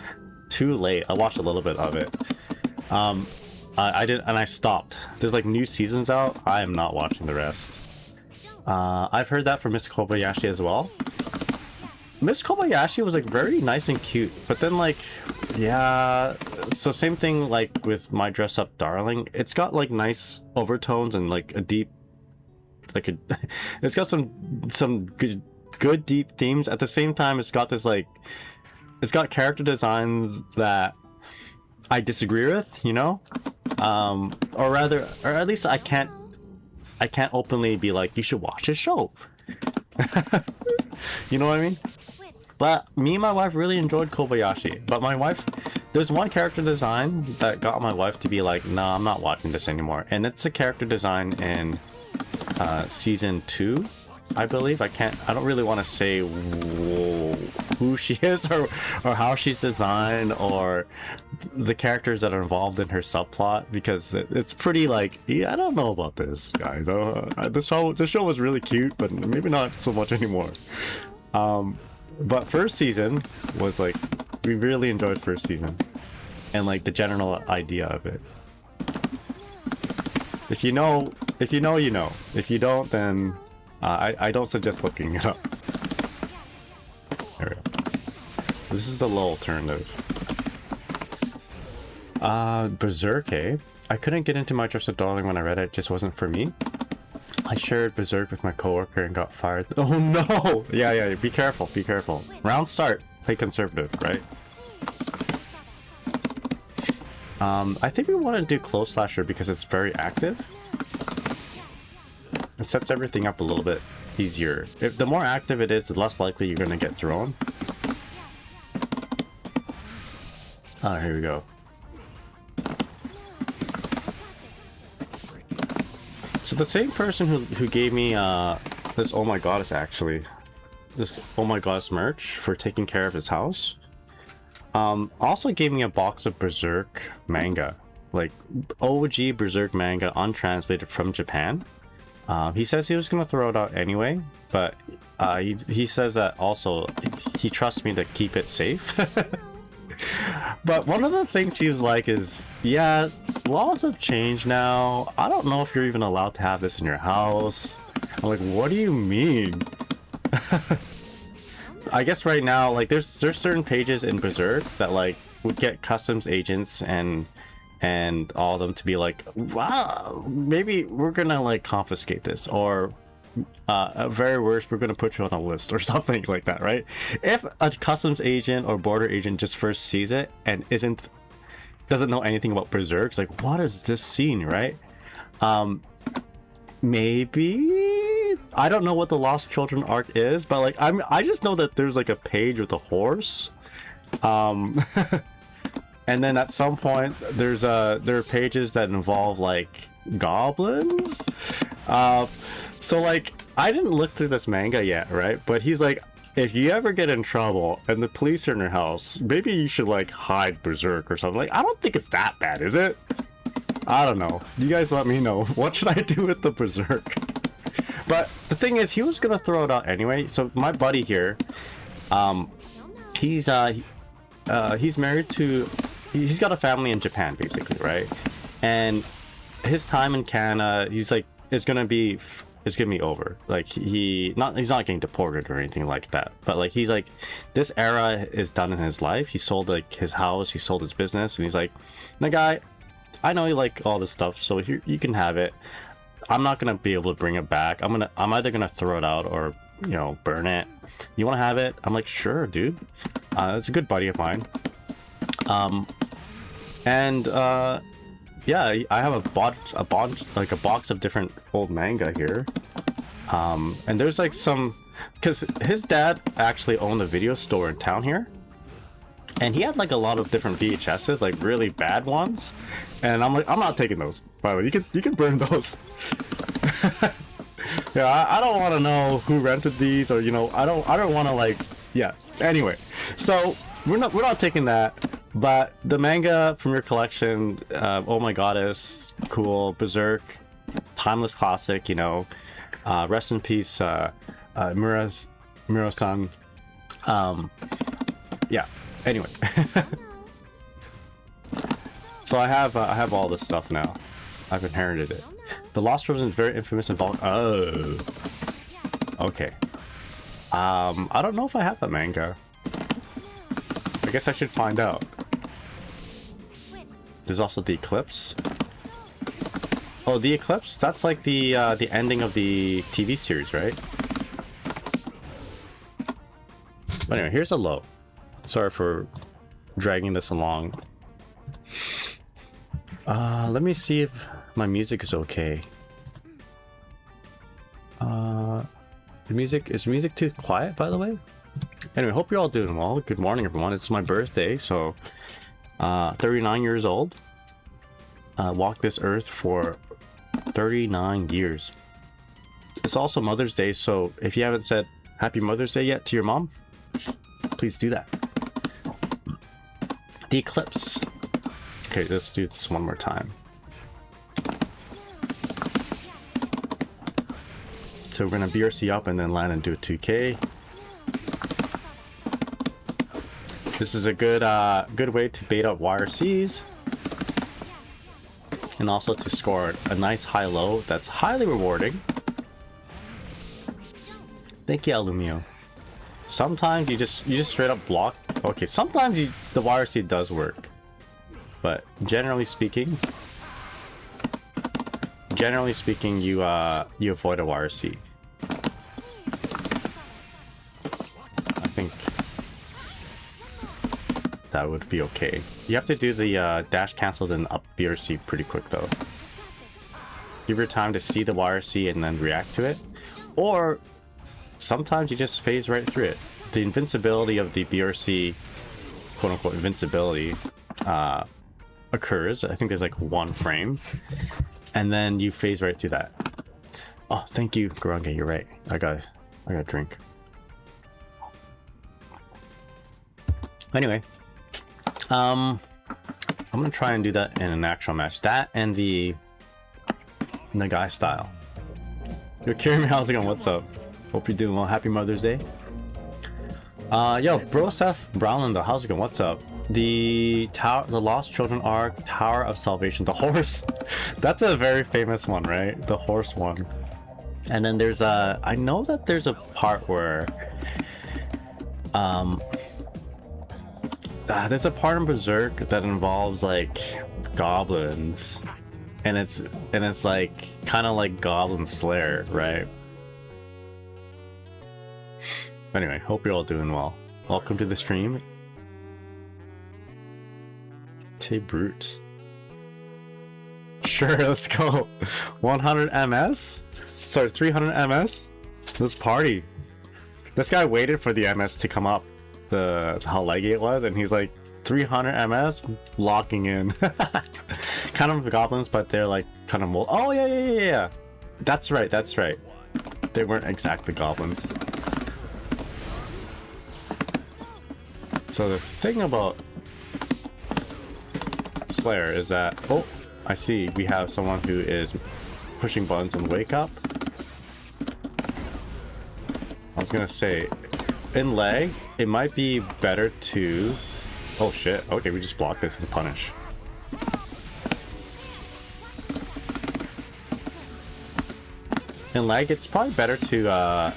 Too late. I watched a little bit of it. I did, and I stopped. There's like new seasons out. I am not watching the rest. I've heard that from Miss Kobayashi as well. Miss Kobayashi was like very nice and cute, but then like, yeah. So same thing like with My Dress Up Darling. It's got like nice overtones and like a deep. It's got some good deep themes. At the same time, it's got this like, it's got character designs that I disagree with, you know, or at least I can't openly be like, you should watch this show. You know what I mean? But me and my wife really enjoyed Kobayashi. But my wife, there's one character design that got my wife to be like, no, I'm not watching this anymore, and it's a character design in season 2, I believe. I don't really want to say who she is or how she's designed or the characters that are involved in her subplot, because it's pretty like, yeah, I don't know about this, guys. The show was really cute, but maybe not so much anymore. But first season was like, we really enjoyed first season and like the general idea of it. If you know, you know. If you don't, then I don't suggest looking it up. There we go. This is the little alternative. Berserk, eh? I couldn't get into My Dress Up Darling when I read it. It just wasn't for me. I shared Berserk with my coworker and got fired. Oh no! Yeah, be careful, be careful. Round start, play conservative, right? I think we want to do Close Slasher because it's very active. It sets everything up a little bit easier. The more active it is, the less likely you're going to get thrown. Here we go. So the same person who gave me this Oh My Goddess, actually, this Oh My Goddess merch for taking care of his house, also gave me a box of Berserk manga, like OG Berserk manga untranslated from Japan. He says he was gonna throw it out anyway, but he says that also he trusts me to keep it safe. But one of the things he was like is, yeah, laws have changed now. I don't know if you're even allowed to have this in your house. I'm like, what do you mean? I guess right now, like, there's certain pages in Berserk that like would get customs agents and all of them to be like, wow, maybe we're gonna like confiscate this, or at very worst, we're gonna put you on a list or something like that, right? If a customs agent or border agent just first sees it and doesn't know anything about berserks, like, what is this scene, right? Maybe I don't know what the Lost Children arc is, but like I just know that there's like a page with a horse, and then at some point there are pages that involve like goblins. So like I didn't look through this manga yet, right? But he's like, if you ever get in trouble and the police are in your house, maybe you should like hide berserk or something. Like, I don't think it's that bad, is it? I don't know. You guys let me know. What should I do with the berserk? But the thing is, he was gonna throw it out anyway. So my buddy here, he's married to, he's got a family in Japan basically, right? And his time in Canada, he's like, it's gonna be over. Like he's not getting deported or anything like that. But like he's like, this era is done in his life. He sold like his house, he sold his business, and he's like, "Now, guy, I know you like all this stuff, so here you can have it. I'm not gonna be able to bring it back. I'm either gonna throw it out or, you know, burn it. You want to have it?" I'm like, "Sure, dude." It's a good buddy of mine. Yeah, I have a box of different old manga here. And there's like some, because his dad actually owned a video store in town here. And he had like a lot of different VHSs, like really bad ones. And I'm like, I'm not taking those. By the way, you can burn those. Yeah, I don't want to know who rented these, or, you know, I don't want to like, yeah. Anyway, so we're not taking that. But the manga from your collection, Oh My Goddess, cool, Berserk, timeless classic, you know, rest in peace, Muro-san. Yeah. Anyway, so I have all this stuff now. I've inherited it. The Lost Children is very infamous and oh, okay. I don't know if I have that manga. I guess I should find out. There's also the Eclipse. Oh, the Eclipse? That's like the ending of the TV series, right? But anyway, here's a low. Sorry for dragging this along. Let me see if my music is okay. Is music too quiet, by the way? Anyway, hope you're all doing well. Good morning, everyone. It's my birthday, so 39 years old. Walked this earth for 39 years. It's also Mother's Day, so if you haven't said Happy Mother's Day yet to your mom, please do that. The Eclipse. Okay, let's do this one more time. So we're gonna BRC up and then land and do a 2K. This is a good way to bait up YRCs, and also to score a nice high-low that's highly rewarding. Thank you, Alumio. Sometimes you just straight up block. Okay, sometimes the YRC does work, but generally speaking, you avoid a YRC. I think that would be okay. You have to do the dash cancel then up BRC pretty quick though. Give your time to see the YRC and then react to it, or sometimes you just phase right through it. The invincibility of the BRC, quote unquote invincibility, occurs. I think there's like one frame, and then you phase right through that. Oh, thank you, Garanga. You're right. I got a drink. Anyway, I'm gonna try and do that in an actual match. That and the guy style. Yo, Kieran, how's it going? What's up? Hope you're doing well. Happy Mother's Day. Yo, bro, Seth Brownland, how's it going? What's up? The Lost Children arc, Tower of Salvation, the horse. That's a very famous one, right? The horse one. And then there's I know that there's a part where there's a part in Berserk that involves like goblins, and it's like kind of like Goblin Slayer, right? Anyway, hope you're all doing well. Welcome to the stream. Tay Brute. Sure, let's go. 100 MS? Sorry, 300 MS? Let's party. This guy waited for the MS to come up, how laggy it was, and he's like, 300 MS? Locking in. Kind of goblins, but they're like kind of mold. Oh, yeah. That's right. They weren't exactly goblins. So the thing about Slayer is that, oh, I see we have someone who is pushing buttons and wake up. I was gonna say, in lag, it might be better to... Oh shit, okay, we just blocked this and punish. In lag, it's probably better to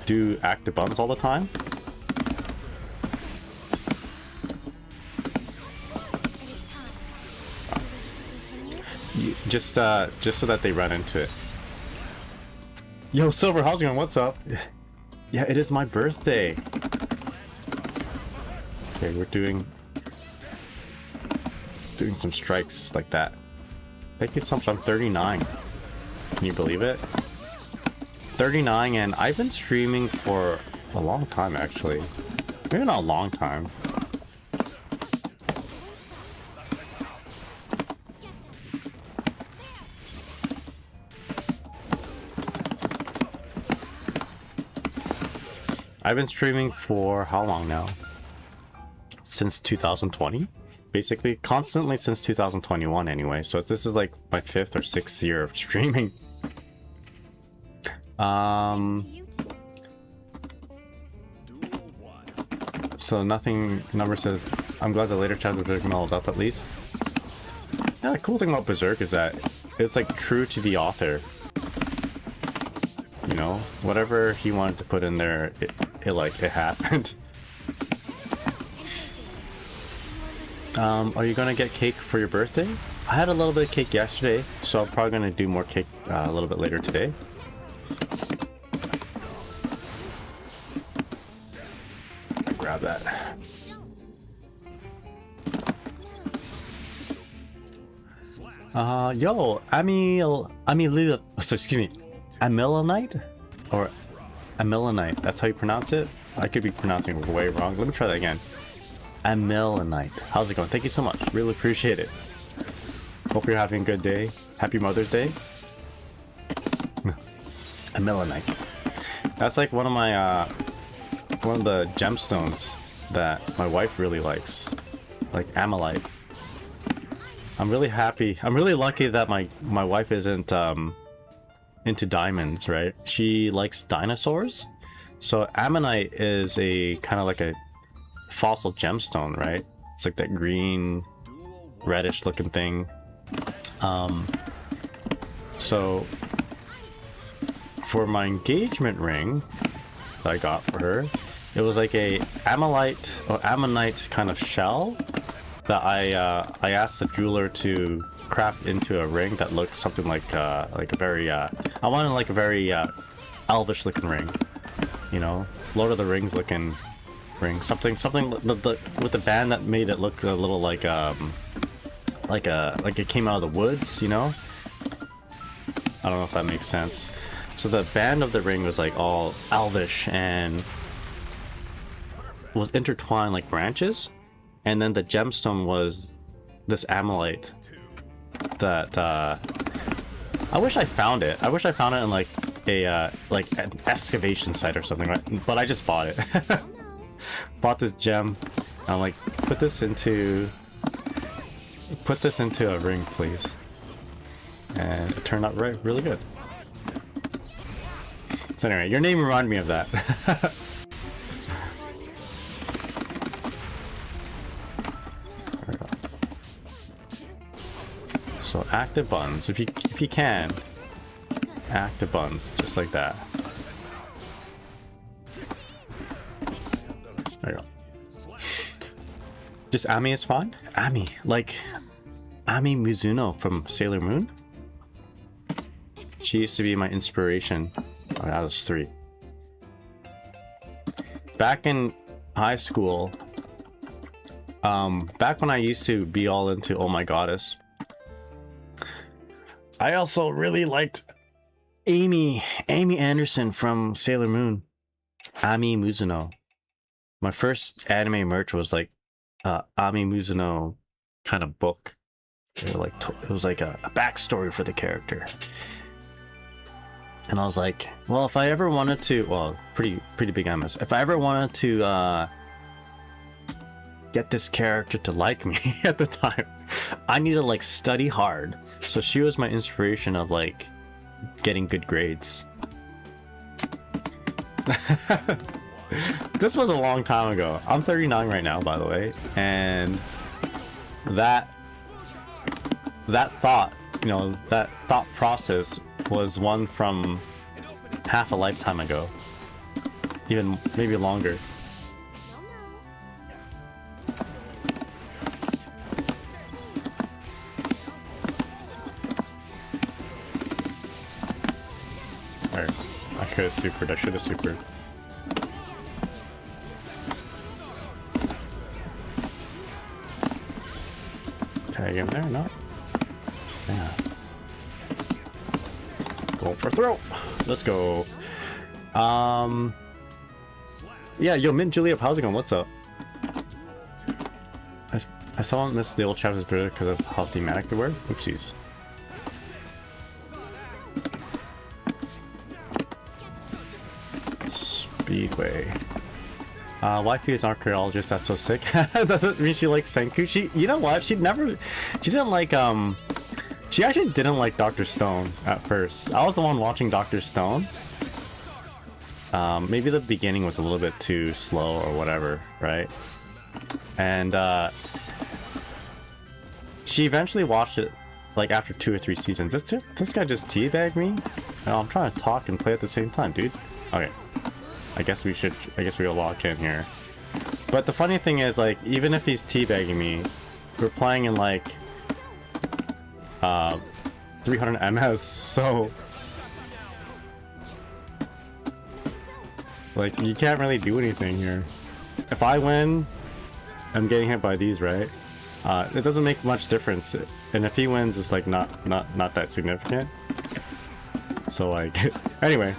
do active buttons all the time. Just so that they run into it. Yo, Silver, how's it going? What's up? Yeah, it is my birthday. Okay, we're doing some strikes like that. Thank you so much. I'm 39. Can you believe it? 39, and I've been streaming for a long time, actually. Maybe not a long time. I've been streaming for how long now? Since 2020? Basically, constantly since 2021 anyway. So this is like my 5th or 6th year of streaming. So nothing, number says, I'm glad the later chapters are gonna hold up at least. Yeah, the cool thing about Berserk is that it's like true to the author. You know, whatever he wanted to put in there, it happened. Are you gonna get cake for your birthday? I had a little bit of cake yesterday, so I'm probably gonna do more cake a little bit later today. Grab that. Yo, Amilanite? Or Amilanite, that's how you pronounce it? I could be pronouncing it way wrong. Let me try that again. Amilanite. How's it going? Thank you so much. Really appreciate it. Hope you're having a good day. Happy Mother's Day. Amilanite. That's like one of my, one of the gemstones that my wife really likes. Like Amalite. I'm really happy. I'm really lucky that my wife isn't, into diamonds, right? She likes dinosaurs. So ammonite is a kind of like a fossil gemstone, right? It's like that green, reddish looking thing. So for my engagement ring that I got for her, it was like a ammonite or ammonite kind of shell that I asked the jeweler to craft into a ring that looked something like a very I wanted like a very elvish looking ring, you know, Lord of the Rings looking ring, something with the band that made it look a little like it came out of the woods, you know. I don't know if that makes sense. So the band of the ring was like all elvish and was intertwined like branches, and then the gemstone was this ammonite that I wish I found it. I wish I found it in like a like an excavation site or something, right? But I just bought it. Bought this gem. I'm like, put this into a ring, please. And it turned out really good. So anyway, your name reminded me of that. There we go. So active buttons, if you can, active buttons, just like that. There you go. Just Ami is fine? Ami, like Ami Mizuno from Sailor Moon? She used to be my inspiration. Oh, that was 3. back in high school, back when I used to be all into Oh My Goddess, I also really liked Amy Anderson from Sailor Moon. Ami Mizuno. My first anime merch was like Ami Mizuno kind of book. It was like a backstory for the character. And I was like, well, if I ever wanted to, well, pretty big MS. If I ever wanted to get this character to like me at the time, I need to like study hard. So she was my inspiration of like getting good grades. This was a long time ago. I'm 39 right now, by the way, and that thought, you know, that thought process was one from half a lifetime ago, even maybe longer. Alright, I could have supered. I should have supered. Tag him there, no? Yeah. Going for a throw. Let's go. Yeah, yo, Mint Juliet, how's it going? What's up? I saw him miss the old chapters because of how thematic they were. Oopsies. Speedway. Wifey is an archaeologist. That's so sick. Doesn't mean she likes Senku. She, you know what? She didn't like she actually didn't like Dr. Stone at first. I was the one watching Dr. Stone. Maybe the beginning was a little bit too slow or whatever, right? And she eventually watched it like after 2 or 3 seasons. This guy just teabagged me. Oh, I'm trying to talk and play at the same time, dude. Okay. I guess we'll lock in here. But the funny thing is, like, even if he's teabagging me, we're playing in like 300 MS, so like you can't really do anything here. If I win, I'm getting hit by these, right? It doesn't make much difference, and if he wins, it's like not that significant. So like, anyway.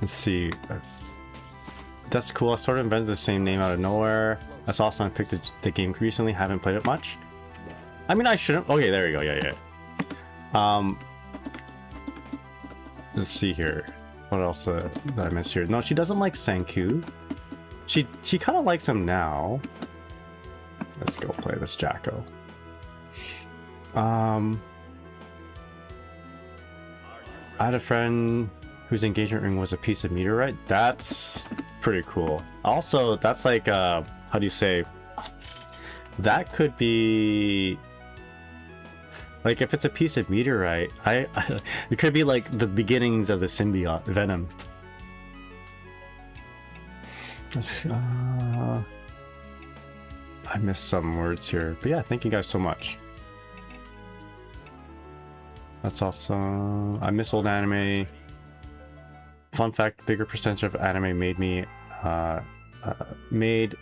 Let's see. That's cool. I sort of invented the same name out of nowhere. That's awesome. I picked the game recently. Haven't played it much. I mean, I shouldn't. Okay, there we go. Yeah. Let's see here. What else did I miss here? No, she doesn't like Senku. She kind of likes him now. Let's go play this Jacko. I had a friend whose engagement ring was a piece of meteorite. That's pretty cool. Also, that's like, how do you say? That could be... Like, if it's a piece of meteorite, it could be like the beginnings of the symbiote, Venom. I missed some words here. But yeah, thank you guys so much. That's awesome. I miss old anime. Fun fact, bigger percentage of anime made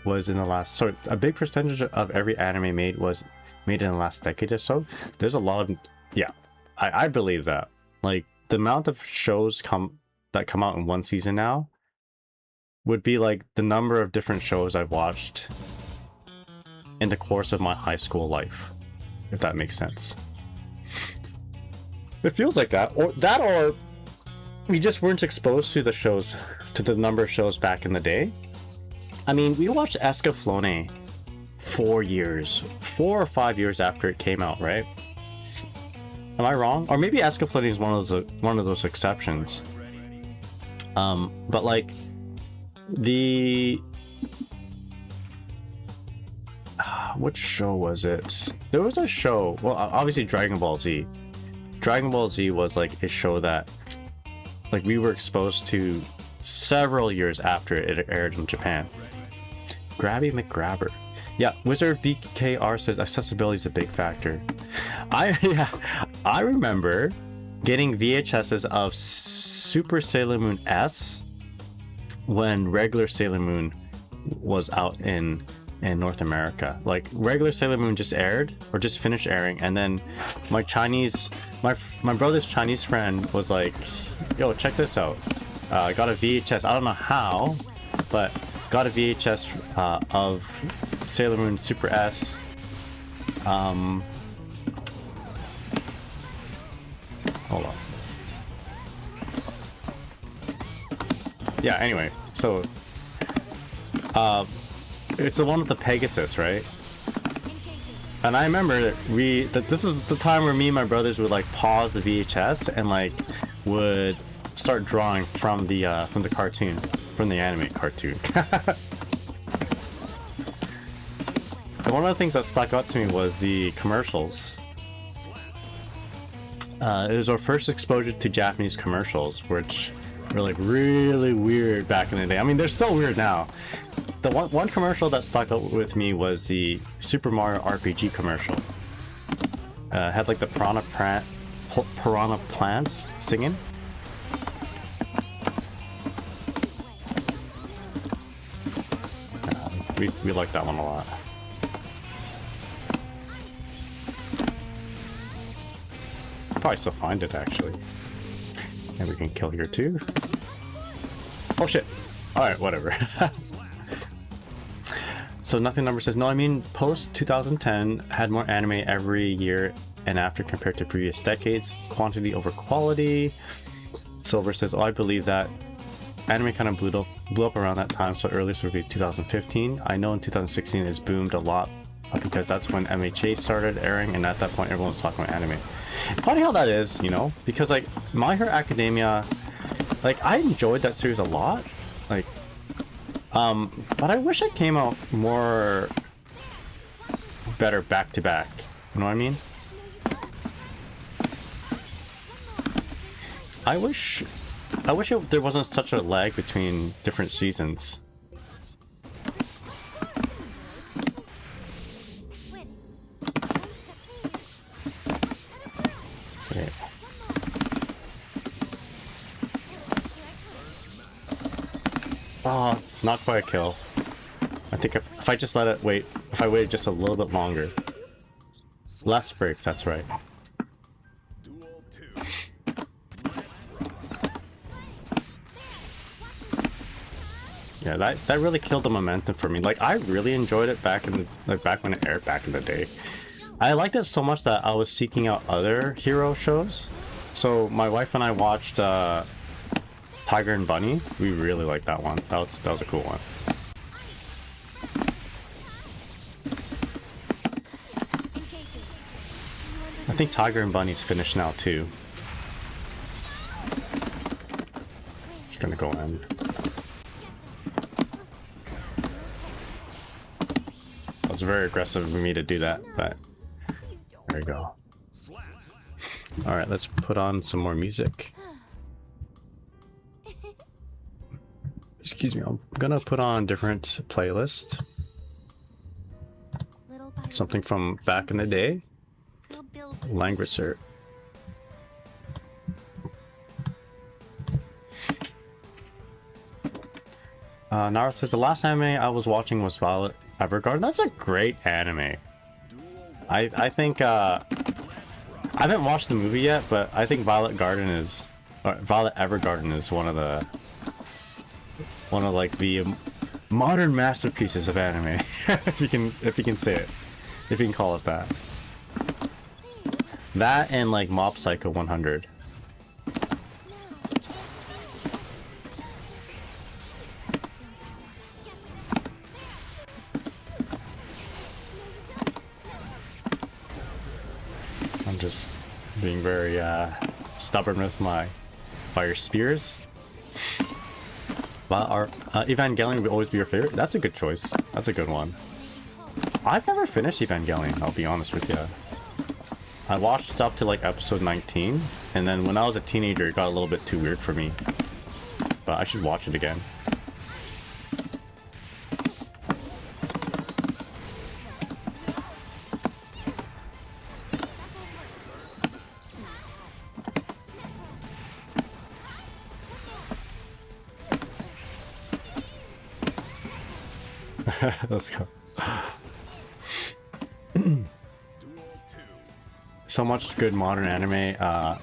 was in the last... Sorry, a big percentage of every anime made was made in the last decade or so. There's a lot of... Yeah, I believe that. Like, the amount of shows that come out in one season now would be like the number of different shows I've watched in the course of my high school life, if that makes sense. It feels like that, or we just weren't exposed to the number of shows back in the day. I mean, we watched Escaflowne 4 or 5 years after it came out, right? Am I wrong? Or maybe Escaflowne is one of those exceptions. But like which show was it? There was a show. Well, obviously Dragon Ball Z. Dragon Ball Z was like a show that like we were exposed to several years after it aired in Japan. Grabby McGrabber. Yeah, Wizard BKR says accessibility is a big factor. I remember getting VHSs of Super Sailor Moon S when regular Sailor Moon was out in North America. Like regular Sailor Moon just aired or just finished airing, and then my brother's Chinese friend was like, yo, check this out. I got a VHS, I don't know how, but got a VHS of Sailor Moon Super S. Hold on. Yeah, anyway, so it's the one with the Pegasus, right? And I remember that this is the time where me and my brothers would like pause the VHS and like would start drawing from the cartoon, from the anime cartoon. And one of the things that stuck out to me was the commercials. It was our first exposure to Japanese commercials, which were like really weird back in the day. I mean, they're still weird now. The one commercial that stuck out with me was the Super Mario RPG commercial. Had like the piranha plants singing. We like that one a lot. Probably still find it actually. And we can kill here too. Oh shit. Alright, whatever. So Nothing Number says, no, I mean post 2010 had more anime every year and after compared to previous decades. Quantity over quality. Silver says, oh, I believe that anime kind of blew up around that time, so earliest would be 2015. I know in 2016 it's boomed a lot because that's when MHA started airing, and at that point everyone was talking about anime. Funny how that is, you know, because like My Hero Academia, like I enjoyed that series a lot, like but I wish it came out more better back to back, you know what I mean? I wish there wasn't such a lag between different seasons. Okay. Oh, not quite a kill. I think if I just let it wait, if I waited just a little bit longer. Less breaks, that's right. Yeah, that really killed the momentum for me. Like I really enjoyed it back when it aired back in the day. I liked it so much that I was seeking out other hero shows. So my wife and I watched Tiger and Bunny. We really liked that one. That was a cool one. I think Tiger and Bunny's finished now too. Just gonna go in. It was very aggressive of me to do that, but there we go. Alright, let's put on some more music. Excuse me, I'm gonna put on a different playlist. Something from back in the day. Langrisser. Naruto says, the last anime I was watching was Violet Evergarden. That's a great anime. I think I haven't watched the movie yet, but I think Violet Evergarden is one of like the modern masterpieces of anime. if you can say it, if you can call it that. That and like Mob Psycho 100. I'm just being very stubborn with my fire spears. Well, Evangelion will always be your favorite. That's a good choice. That's a good one. I've never finished Evangelion, I'll be honest with you. I watched up to like episode 19, and then when I was a teenager it got a little bit too weird for me. But I should watch it again. Let's go. So much good modern anime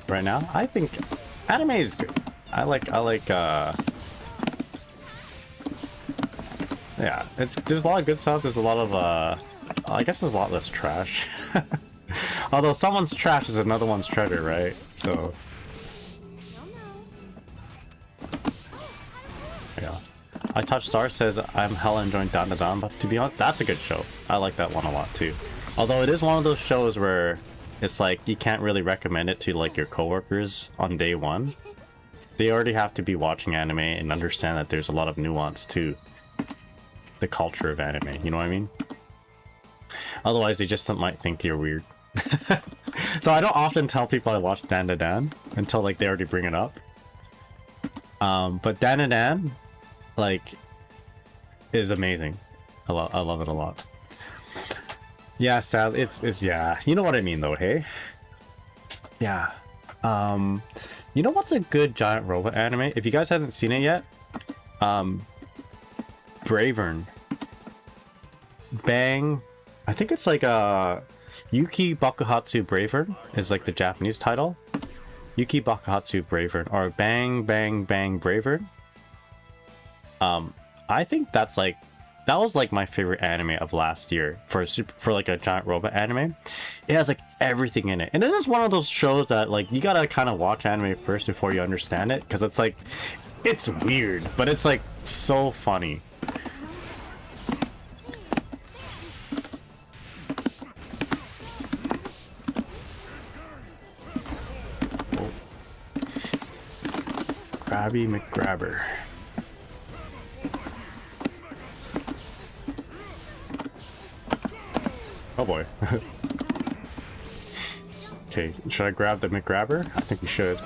right now. I think anime is good. I like yeah, there's a lot of good stuff. There's a lot of I guess there's a lot less trash. Although someone's trash is another one's treasure, right? So yeah. I Touch Star says I'm hella enjoying Dan Dan Dan, but to be honest, that's a good show. I like that one a lot too. Although it is one of those shows where it's like you can't really recommend it to like your coworkers on day one. They already have to be watching anime and understand that there's a lot of nuance to the culture of anime, you know what I mean? Otherwise they just might think you're weird. So I don't often tell people I watch Dan Dan Dan until like they already bring it up. But Dan Dan Dan like is amazing. I love it a lot. Yeah, sadly it's yeah, you know what I mean though, hey? Yeah. You know what's a good giant robot anime? If you guys haven't seen it yet, Bravern. Bang. I think it's like Yuki Bakuhatsu Bravern is like the Japanese title. Yuki Bakuhatsu Bravern or Bang Bang Bang Bravern. I think that's like that was like my favorite anime of last year for like a giant robot anime. It has like everything in it, and it is one of those shows that like you gotta kind of watch anime first before you understand it, because it's like it's weird, but it's like so funny. Oh. Krabby McGrabber. Oh boy. Okay, should I grab the McGrabber? I think we should,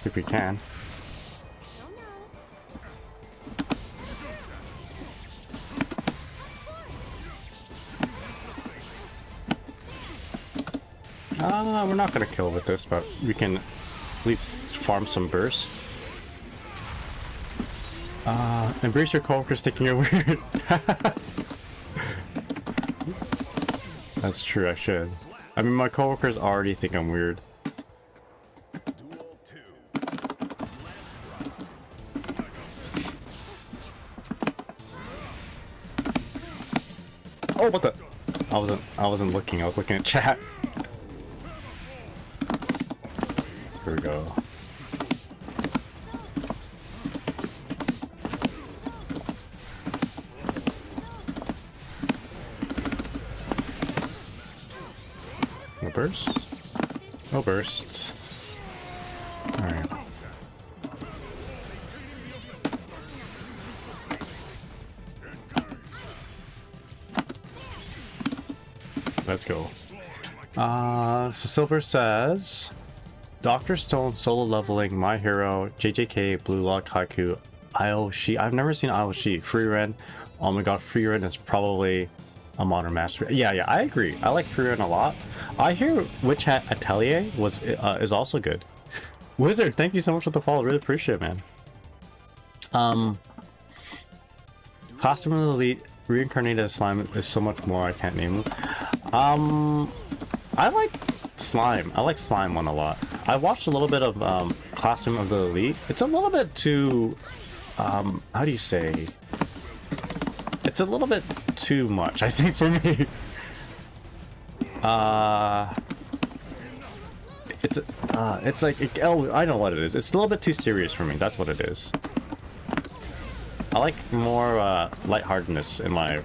if we can. We're not gonna kill with this, but we can at least farm some bursts. Embrace your coworkers thinking you're weird. That's true, I should. I mean, my coworkers already think I'm weird. Oh, what the? I wasn't looking. I was looking at chat. Here we go. No burst? No burst. Alright. Let's go. So Silver says Dr. Stone solo leveling My Hero, JJK, Blue Lock, Haiku, Aoshi. I've never seen Aoshi. Freeren. Oh my god, Freeren is probably a modern master. Yeah, I agree. I like Freeren a lot. I hear Witch Hat Atelier is also good. Wizard, thank you so much for the follow. Really appreciate it, man. Classroom of the Elite, Reincarnated Slime is so much more. I can't name it. I like Slime. I like Slime one a lot. I watched a little bit of Classroom of the Elite. It's a little bit too how do you say? It's a little bit too much, I think, for me. It's like oh, I know what it is. It's a little bit too serious for me. That's what it is. I like more lightheartedness in my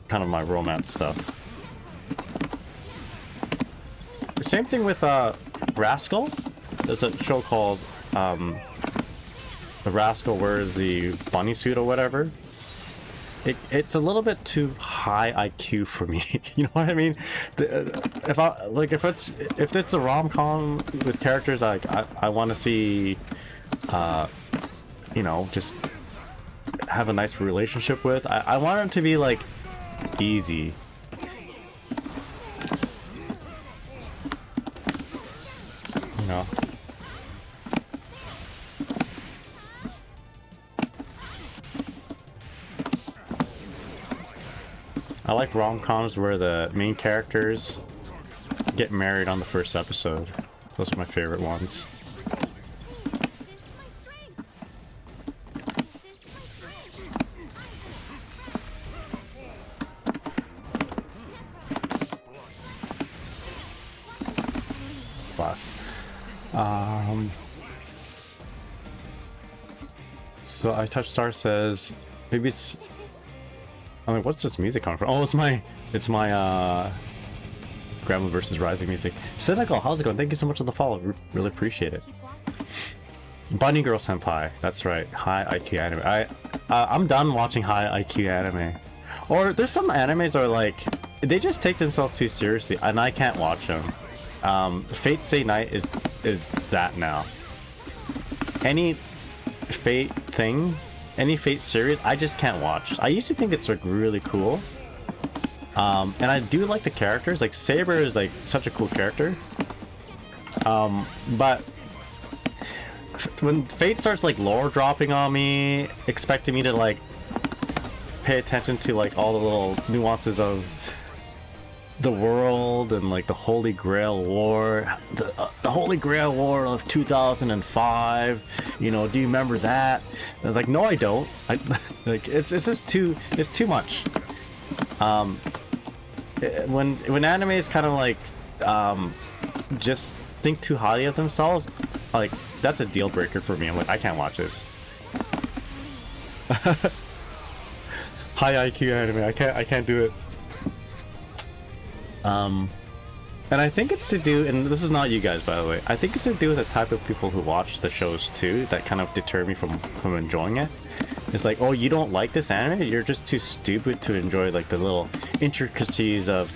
kind of my romance stuff. The same thing with Rascal. There's a show called The Rascal Wears the Bunny Suit or whatever. It's a little bit too high IQ for me. You know what I mean? If it's a rom-com with characters like I want to see, you know, just have a nice relationship with. I want it to be like easy. You know. I like rom-coms where the main characters get married on the first episode. Those are my favorite ones. Class. So I Touch Star says maybe it's. I'm like, what's this music coming from? Oh, it's my Gremlin versus Rising music. Cynical, how's it going? Thank you so much for the follow. Really appreciate it. Bunny Girl Senpai, that's right. High IQ anime. I'm done watching high IQ anime. Or there's some animes that are like they just take themselves too seriously, and I can't watch them. Fate Stay Night is that now. Any Fate thing, any Fate series, I just can't watch. I used to think it's like really cool. And I do like the characters. Like Saber is like such a cool character. But when Fate starts like lore dropping on me, expecting me to like pay attention to like all the little nuances of the world and like the Holy Grail War, the Holy Grail War of 2005, you know, do you remember that? And I was like, no, I don't. Like it's just too much. When animes kind of like just think too highly of themselves, like that's a deal breaker for me. I'm like, I can't watch this. High IQ anime, I can't do it. And I think it's to do, and this is not you guys, by the way, I think it's to do with the type of people who watch the shows too, that kind of deter me from enjoying it. It's like, oh, you don't like this anime? You're just too stupid to enjoy like the little intricacies of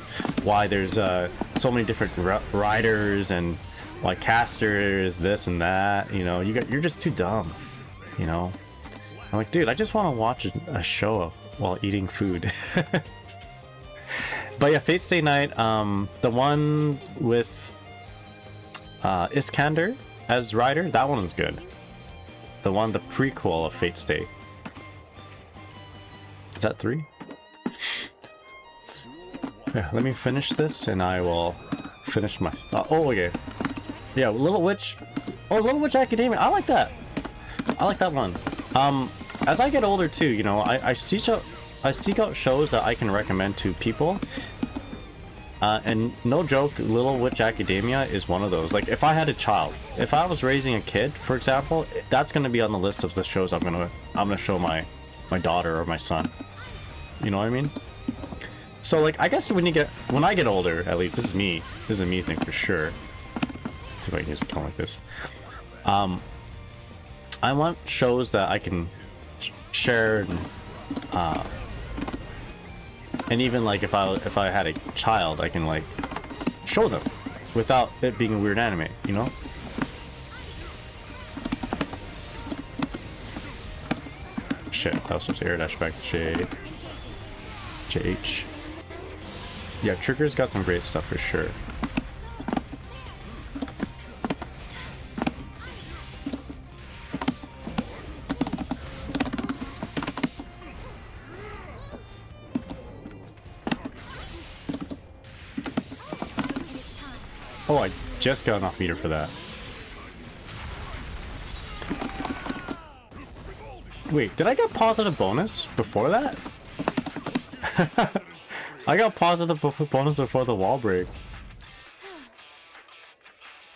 why there's so many different writers and why casters, this and that, you know, you're just too dumb, you know? I'm like, dude, I just want to watch a show while eating food. But yeah, Fate Stay Night, the one with Iskander as writer, that one was good. The prequel of Fate Stay. Is that 3? Yeah, let me finish this and I will finish my thought. Oh, okay. Yeah, Little Witch. Oh, Little Witch Academia. I like that. I like that one. As I get older too, you know, I seek out shows that I can recommend to people. And no joke, Little Witch Academia is one of those. Like, if I had a child, if I was raising a kid, for example, that's gonna be on the list of the shows I'm gonna show my daughter or my son. You know what I mean? So like, I guess when I get older, at least this is a me thing for sure. Let's see if I can just count like this. I want shows that I can share and even like if I had a child, I can like show them without it being a weird anime, you know? Shit, that was supposed to air dash back to JH. Yeah, Trigger's got some great stuff for sure. Oh, I just got an off meter for that. Wait, did I get positive bonus before that? I got positive bonus before the wall break.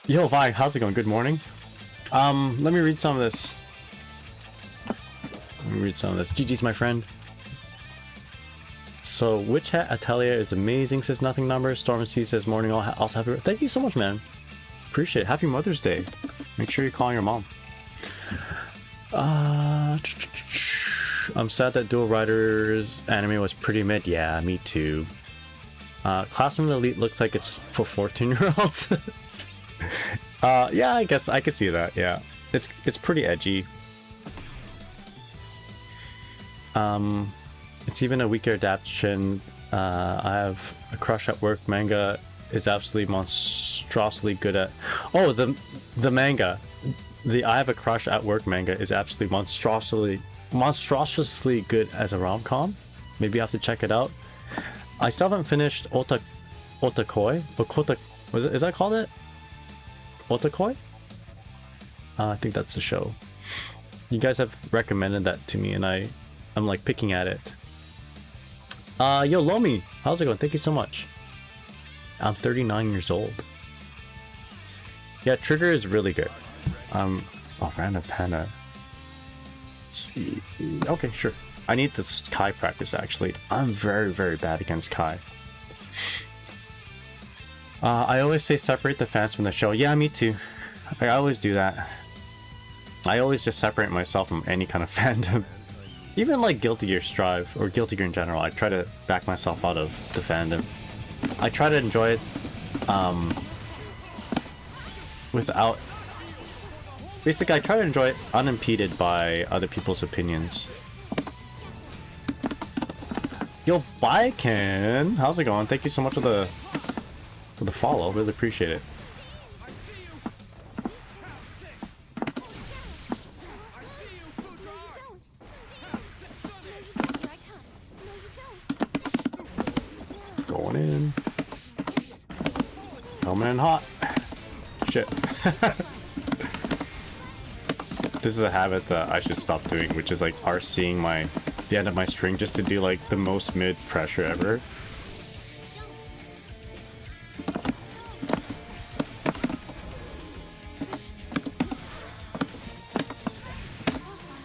Yo, Vi, how's it going? Good morning. Let me read some of this. GG's my friend. So, Witch Hat Atelier is amazing, says nothing number. Storm C says morning, also happy. Thank you so much, man. Appreciate it. Happy Mother's Day. Make sure you're calling your mom. I'm sad that Dual Riders anime was pretty mid. Yeah, me too. Classroom Elite looks like it's for 14-year-olds. Yeah, I guess I could see that. Yeah, it's pretty edgy. It's even a weaker adaptation. I have a crush at work manga is absolutely monstrously good at. Oh, the manga. The I have a crush at work manga is absolutely monstrously good as a rom-com. Maybe I have to check it out. I still haven't finished Otakoi. Is that called it? Otakoi? I think that's the show. You guys have recommended that to me, and I'm like picking at it. Yo, Lomi, how's it going? Thank you so much. I'm 39 years old. Yeah, Trigger is really good. Oh, random panda. Okay, sure. I need this Kai practice actually. I'm very, very bad against Kai. I always say separate the fans from the show. Yeah, me too. I always do that. I always just separate myself from any kind of fandom. Even like Guilty Gear Strive, or Guilty Gear in general, I try to back myself out of the fandom. I try to enjoy it without... Basically, I try to enjoy it unimpeded by other people's opinions. Yo, bye, Ken! How's it going? Thank you so much for the follow. Really appreciate it. Going in. Coming in hot. Shit. This is a habit that I should stop doing, which is like RCing the end of my string just to do like the most mid pressure ever.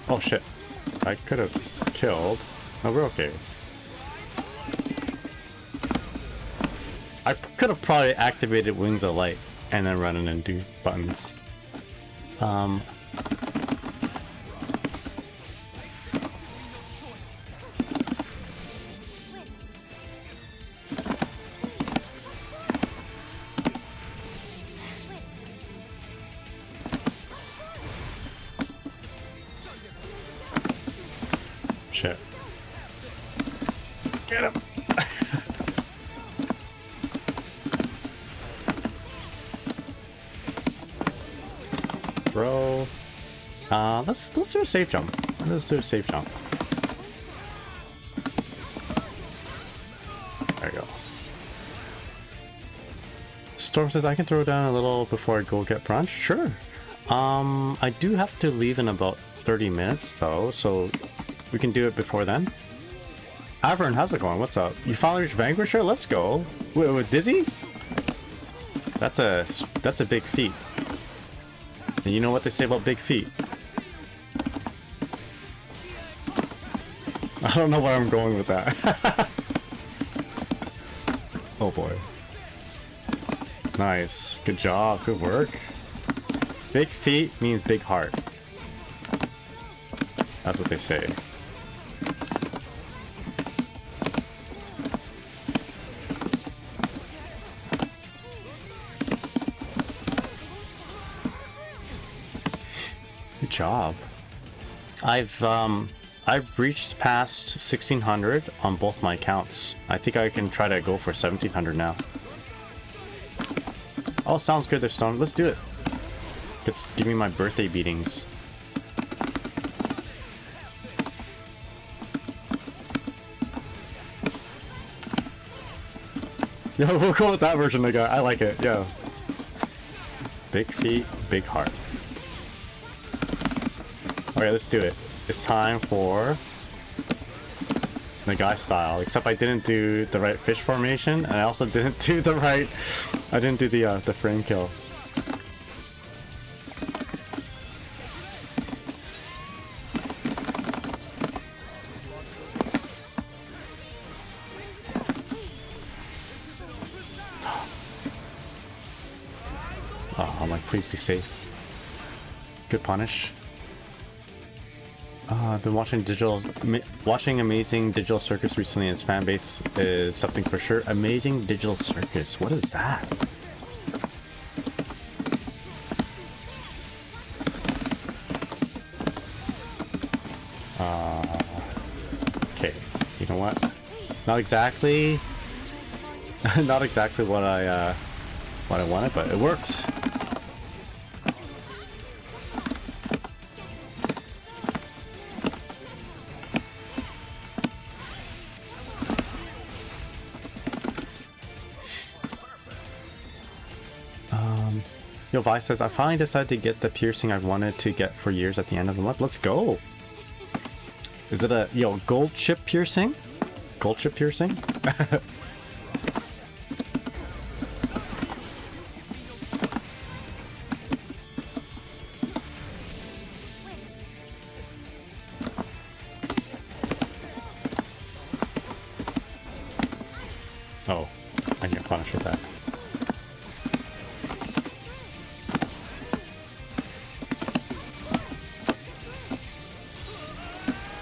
Oh shit. I could have killed. No, we're okay. I could have probably activated Wings of Light and then run in and do buttons. Shit. Get him! Bro. Let's do a safe jump. Let's do a safe jump. There you go. Storm says I can throw down a little before I go get brunch. Sure. I do have to leave in about 30 minutes though, so we can do it before then. Avern, how's it going? What's up? You finally reached Vanquisher? Let's go. With Dizzy? That's a big feat. And you know what they say about big feet? I don't know where I'm going with that. Oh boy. Nice. Good job. Good work. Big feet means big heart. That's what they say. Good job. I've reached past 1600 on both my accounts. I think I can try to go for 1700 now. Oh, sounds good there, Stone. Let's do it. Give me my birthday beatings. Yo, we'll go with that version of the guy. I like it. Yo. Big feet, big heart. Alright, let's do it. It's time for the guy style. Except I didn't do the right fish formation, and I also didn't do the right... I didn't do the frame kill. Oh, I'm like, please be safe. Good punish. I've been watching Amazing Digital Circus recently, and its fan base is something for sure. Amazing Digital Circus, what is that? Okay, you know what? Not exactly not exactly what I wanted, but it works. Yo, Vi says, I finally decided to get the piercing I wanted to get for years at the end of the month. Let's go. Is it a, gold chip piercing? Gold chip piercing? Oh, I get punished with that.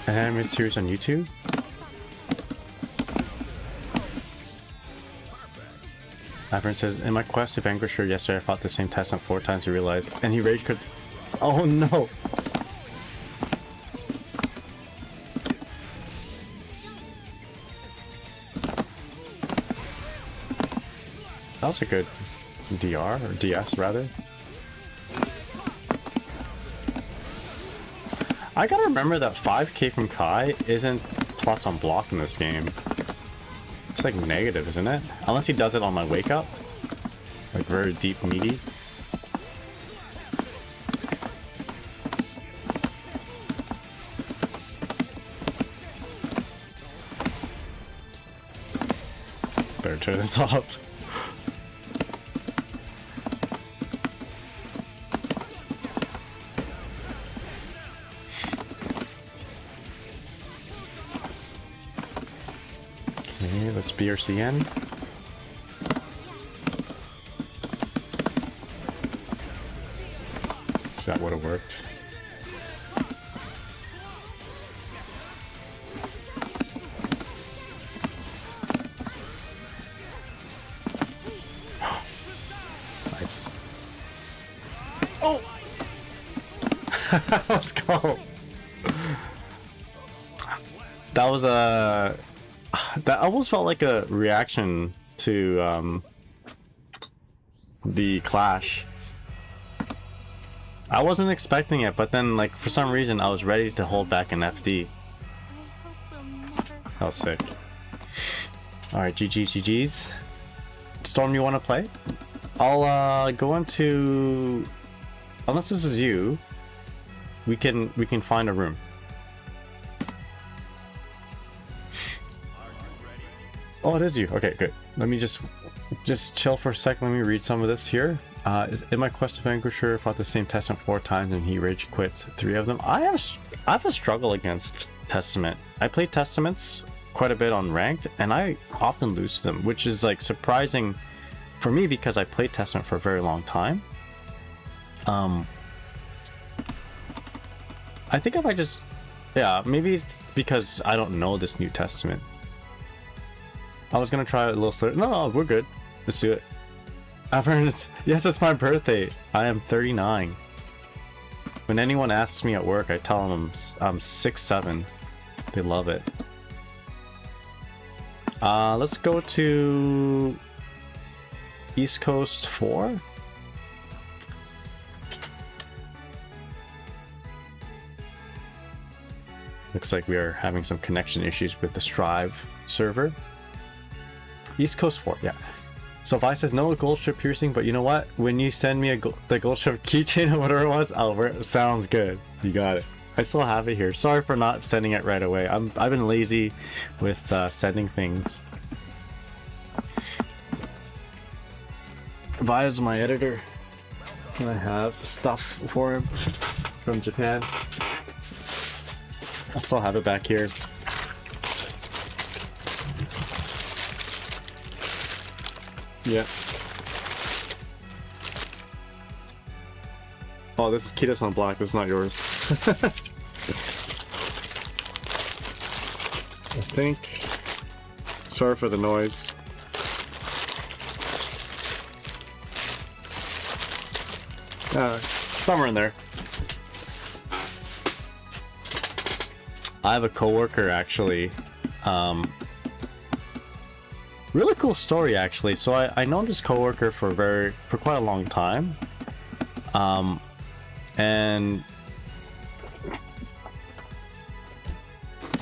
An animated series on YouTube? Avern says, in my quest to vanquish her yesterday, I fought the same test 4 times to realize, and he rage quit. Oh no! That was a good DR, or DS rather. I gotta remember that 5k from Kai isn't plus on block in this game. It's like negative, isn't it? Unless he does it on my wake up. Like very deep meaty. Better turn this off. Let's BRCN. So that would have worked. Nice. Oh! Let's go. That was a... That almost felt like a reaction to the clash. I wasn't expecting it, but then like for some reason I was ready to hold back an FD. That was sick. Alright, GG's. Storm, you want to play? I'll go into... Unless this is you, we can find a room. Oh, it is you. Okay, good. Let me just chill for a second. Let me read some of this here. In my quest to vanquish her, fought the same Testament 4 times and he rage quit 3 of them. I have a struggle against Testament. I play Testaments quite a bit on ranked and I often lose to them, which is like surprising for me because I played Testament for a very long time. I think if I just... Yeah, maybe it's because I don't know this New Testament. I was gonna try it a little slower. No, we're good. Let's do it. Yes, it's my birthday. I am 39. When anyone asks me at work, I tell them I'm 6'7". They love it. Let's go to East Coast 4. Looks like we are having some connection issues with the Strive server. East Coast 4, yeah. So Vi says no gold strip piercing, but you know what? When you send me the gold strip keychain or whatever it was, I'll wear it. Sounds good. You got it. I still have it here. Sorry for not sending it right away. I've been lazy with sending things. Vi is my editor, and I have stuff for him from Japan. I still have it back here. Yeah. Oh, this is Kitos on black. This is not yours. I think. Sorry for the noise. Somewhere in there. I have a coworker actually. Really cool story actually. So I known this coworker for quite a long time. And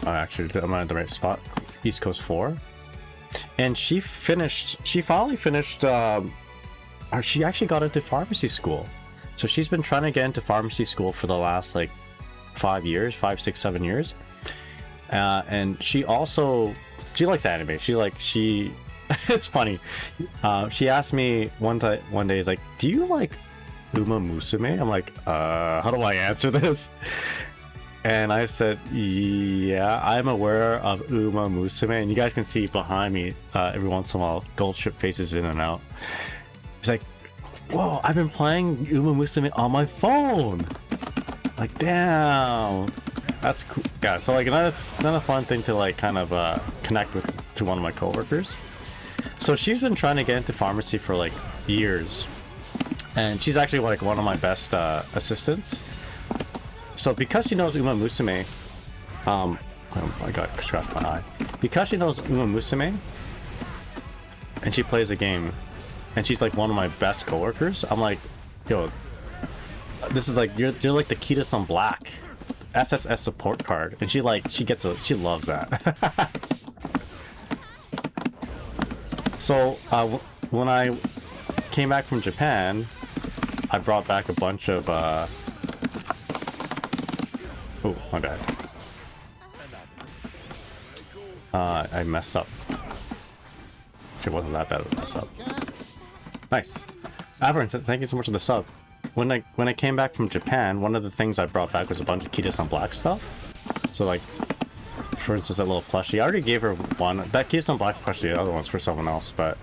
actually I'm at the right spot. East Coast 4. And she finally finished she actually got into pharmacy school. So she's been trying to get into pharmacy school for the last like 5 years, 5, 6, 7 years. And she likes anime. It's funny. She asked me one day, is like, do you like Uma Musume? I'm like, how do I answer this? And I said, yeah, I'm aware of Uma Musume. And you guys can see behind me, every once in a while, gold strip faces in and out. It's like, whoa, I've been playing Uma Musume on my phone. Like, damn. That's cool. Yeah, so like another fun thing to like kind of connect with to one of my coworkers. So she's been trying to get into pharmacy for like years. And she's actually like one of my best assistants. So because she knows Uma Musume, oh, I got scratched my eye. Because she knows Uma Musume, and she plays a game, and she's like one of my best coworkers, I'm like, yo, this is like, you're like the Kita-san Black SSS support card, and she loves that. So when I came back from Japan, I brought back a bunch of oh, my bad. I messed up. It wasn't that bad of a mess up. Nice. Averin, thank you so much for the sub. When I came back from Japan, one of the things I brought back was a bunch of Kita-san Black stuff. So like, for instance, that little plushie. I already gave her one. That Kita-san Black plushie, the other one's for someone else, but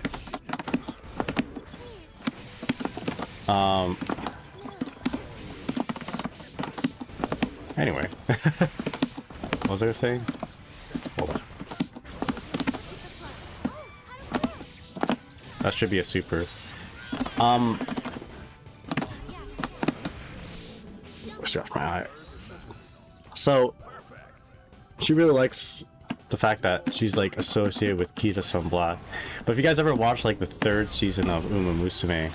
anyway. What was I saying? Hold on. That should be a super. Scratch my eye. So she really likes the fact that she's like associated with Kita-san Black. But if you guys ever watched like the 3rd season of Uma Musume,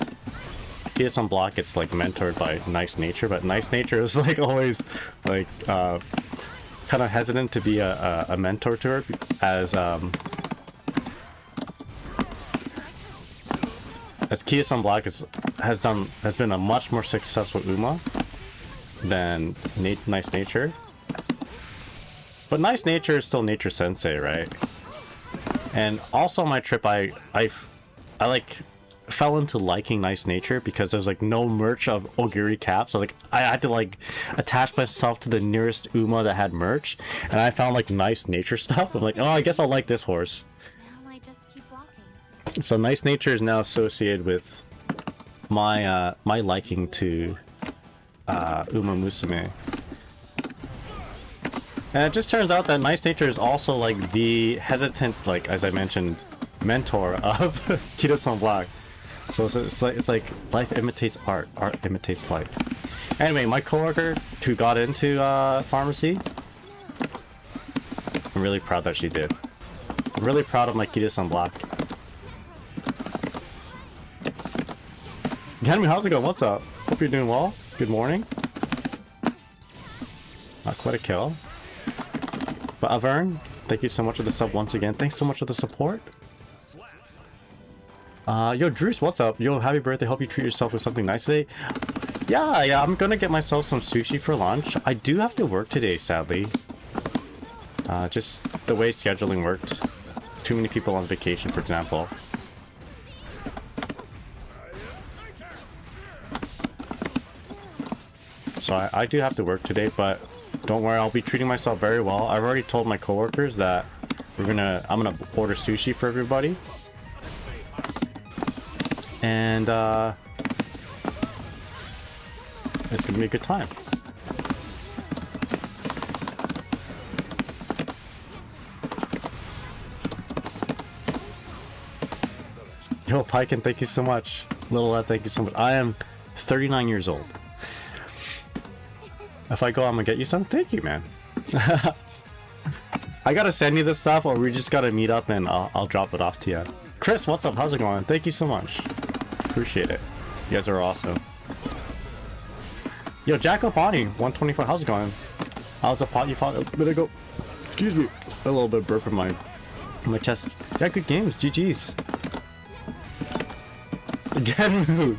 Kita-san Black gets like mentored by Nice Nature, but Nice Nature is like always like kind of hesitant to be a mentor to her, as Kita-san Black has been a much more successful Uma than Nice Nature. But Nice Nature is still Nature Sensei, right? And also on my trip, I like fell into liking Nice Nature because there's like no merch of Ogiri caps, so like I had to like attach myself to the nearest Uma that had merch, and I found like Nice Nature stuff. I'm like, oh, I guess I'll like this horse. Now I just keep walking. So Nice Nature is now associated with my my liking to Uma Musume. And it just turns out that Nice Nature is also like the hesitant, like as I mentioned, mentor of Kita-san Black. So it's like life imitates art, art imitates life. Anyway, my coworker who got into pharmacy, I'm really proud that she did. I'm really proud of my Kita-san Black. Henry, how's it going? What's up? Hope you're doing well. Good morning. Not quite a kill. But Avern, thank you so much for the sub once again. Thanks so much for the support. Yo, Drews, what's up? Yo, happy birthday. Hope you treat yourself with something nice today. Yeah, I'm gonna get myself some sushi for lunch. I do have to work today, sadly. Just the way scheduling worked. Too many people on vacation, for example. So I do have to work today, but don't worry, I'll be treating myself very well. I've already told my coworkers that I'm gonna order sushi for everybody. And it's gonna be a good time. Yo, Piken, thank you so much. Little Lad, thank you so much. I am 39 years old. If I go, I'm gonna get you some. Thank you, man. I gotta send you this stuff, or we just gotta meet up and I'll drop it off to you. Chris, what's up? How's it going? Thank you so much. Appreciate it. You guys are awesome. Yo, Jacko Bonnie, 124. How's it going? How's the pot you fought a bit ago? Excuse me. A little bit of burp in my chest. Yeah, good games. GG's. Genmu.